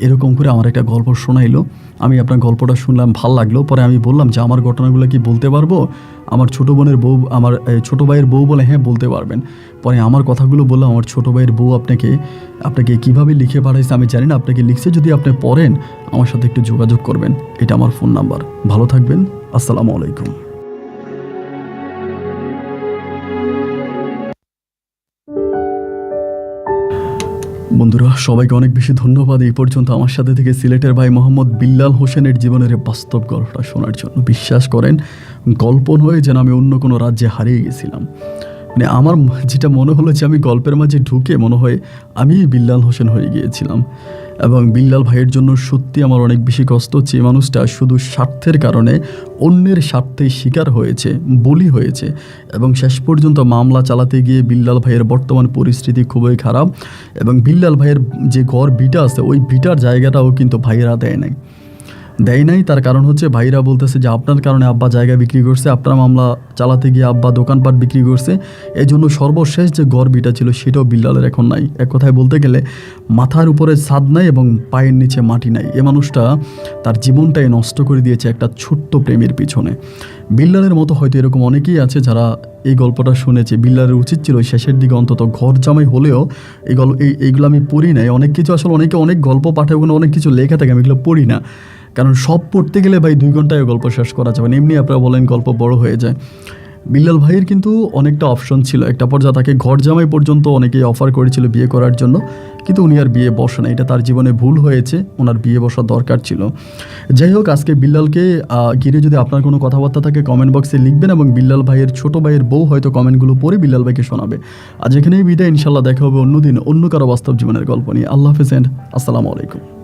এরকম করে আমার একটা গল্প শোনাইলো। আমি আপনার গল্পটা শুনলাম, ভাল লাগলো। পরে আমি বললাম যে আমার ঘটনাগুলো কি বলতে পারবো? আমার ছোটো বোনের বউ, আমার ছোটো ভাইয়ের বউ বলে হ্যাঁ বলতে পারবেন। পরে আমার কথাগুলো বললাম, আমার ছোটো ভাইয়ের বউ আপনাকে কীভাবে লিখে পাঠাইছে আমি জানি না, আপনাকে লিখছে। যদি আপনি পড়েন আমার সাথে একটু যোগাযোগ করবেন, এটা আমার ফোন নাম্বার। ভালো থাকবেন, আসসালামু আলাইকুম। বন্ধুরা, সবাইকে অনেক বেশি ধন্যবাদ এই পর্যন্ত আমার সাথে থেকে সিলেটের ভাই মোহাম্মদ বিল্লাল হোসেনের জীবনের বাস্তব গল্পটা শোনার জন্য। বিশ্বাস করেন, গল্প নয় যেন আমি অন্য কোনো রাজ্যে হারিয়ে গেছিলাম। মানে আমার যেটা মনে হলো যে আমি গল্পের মাঝে ঢুকে মনে হয় আমি বিল্লাল হোসেন হয়ে গিয়েছিলাম। এবং বিল্লাল ভাইয়ের জন্য সত্যি আমার অনেক বেশি কষ্ট হচ্ছে। এই মানুষটা শুধু স্বার্থের কারণে অন্যের স্বার্থে শিকার হয়েছে, বলি হয়েছে, এবং শেষ পর্যন্ত মামলা চালাতে গিয়ে বিল্লাল ভাইয়ের বর্তমান পরিস্থিতি খুবই খারাপ। এবং বিল্লাল ভাইয়ের যে ঘর ভিটা আছে, ওই ভিটার জায়গাটাও কিন্তু ভাইয়েরা দেয় নাই। তার কারণ হচ্ছে ভাইরা বলতেছে যে আপনার কারণে আব্বা জায়গা বিক্রি করছে, আপনার মামলা চালাতে গিয়ে আব্বা দোকানপাট বিক্রি করছে, এই জন্য সর্বশেষ যে ঘর বিটা ছিল সেটাও বিল্লালের এখন নাই। এক কথায় বলতে গেলে মাথার উপরে ছাদ নাই এবং পায়ের নিচে মাটি নাই। এ মানুষটা তার জীবনটাই নষ্ট করে দিয়েছে একটা ছোট্ট প্রেমের পিছনে। বিল্লালের মতো হয়তো এরকম অনেকেই আছে যারা এই গল্পটা শুনেছে। বিল্লালের উচিত ছিল শেষের দিকে অন্তত ঘর জামাই হলেও এইগুলো আমি পড়ি নাই। অনেক কিছু আসলে অনেকে অনেক গল্প পাঠায়, ওখানে অনেক কিছু লেখা থাকে, আমি এগুলো পড়ি না। কারণ সব পড়তে গেলে ভাই 2 ঘন্টায় গল্প শেষ করা যাবে না। এমনি আপনারা বলেন গল্প বড় হয়ে যায়। বিল্লাল ভাইয়ের কিন্তু অনেকটা অপশন ছিল। একটা পর্যায়ে তাকে ঘর জামাই পর্যন্ত অনেকেই অফার করেছিল বিয়ে করার জন্য, কিন্তু উনি আর বিয়ে বসে না। এটা তার জীবনে ভুল হয়েছে, ওনার বিয়ে বসা দরকার ছিল। যাই হোক, আজকে বিল্লালকে ঘিরে যদি আপনার কোনো কথাবার্তা থাকে কমেন্ট বক্সে লিখবেন, এবং বিল্লাল ভাইয়ের ছোটো ভাইয়ের বউ হয়তো কমেন্টগুলো পড়ে বিল্লাল ভাইকে শোনাবে। আজ এখানেই বিদায়, ইনশাল্লাহ দেখা হবে অন্যদিন অন্য কারো বাস্তব জীবনের গল্প নিয়ে। আল্লাহ হাফেজ, আসসালামু আলাইকুম।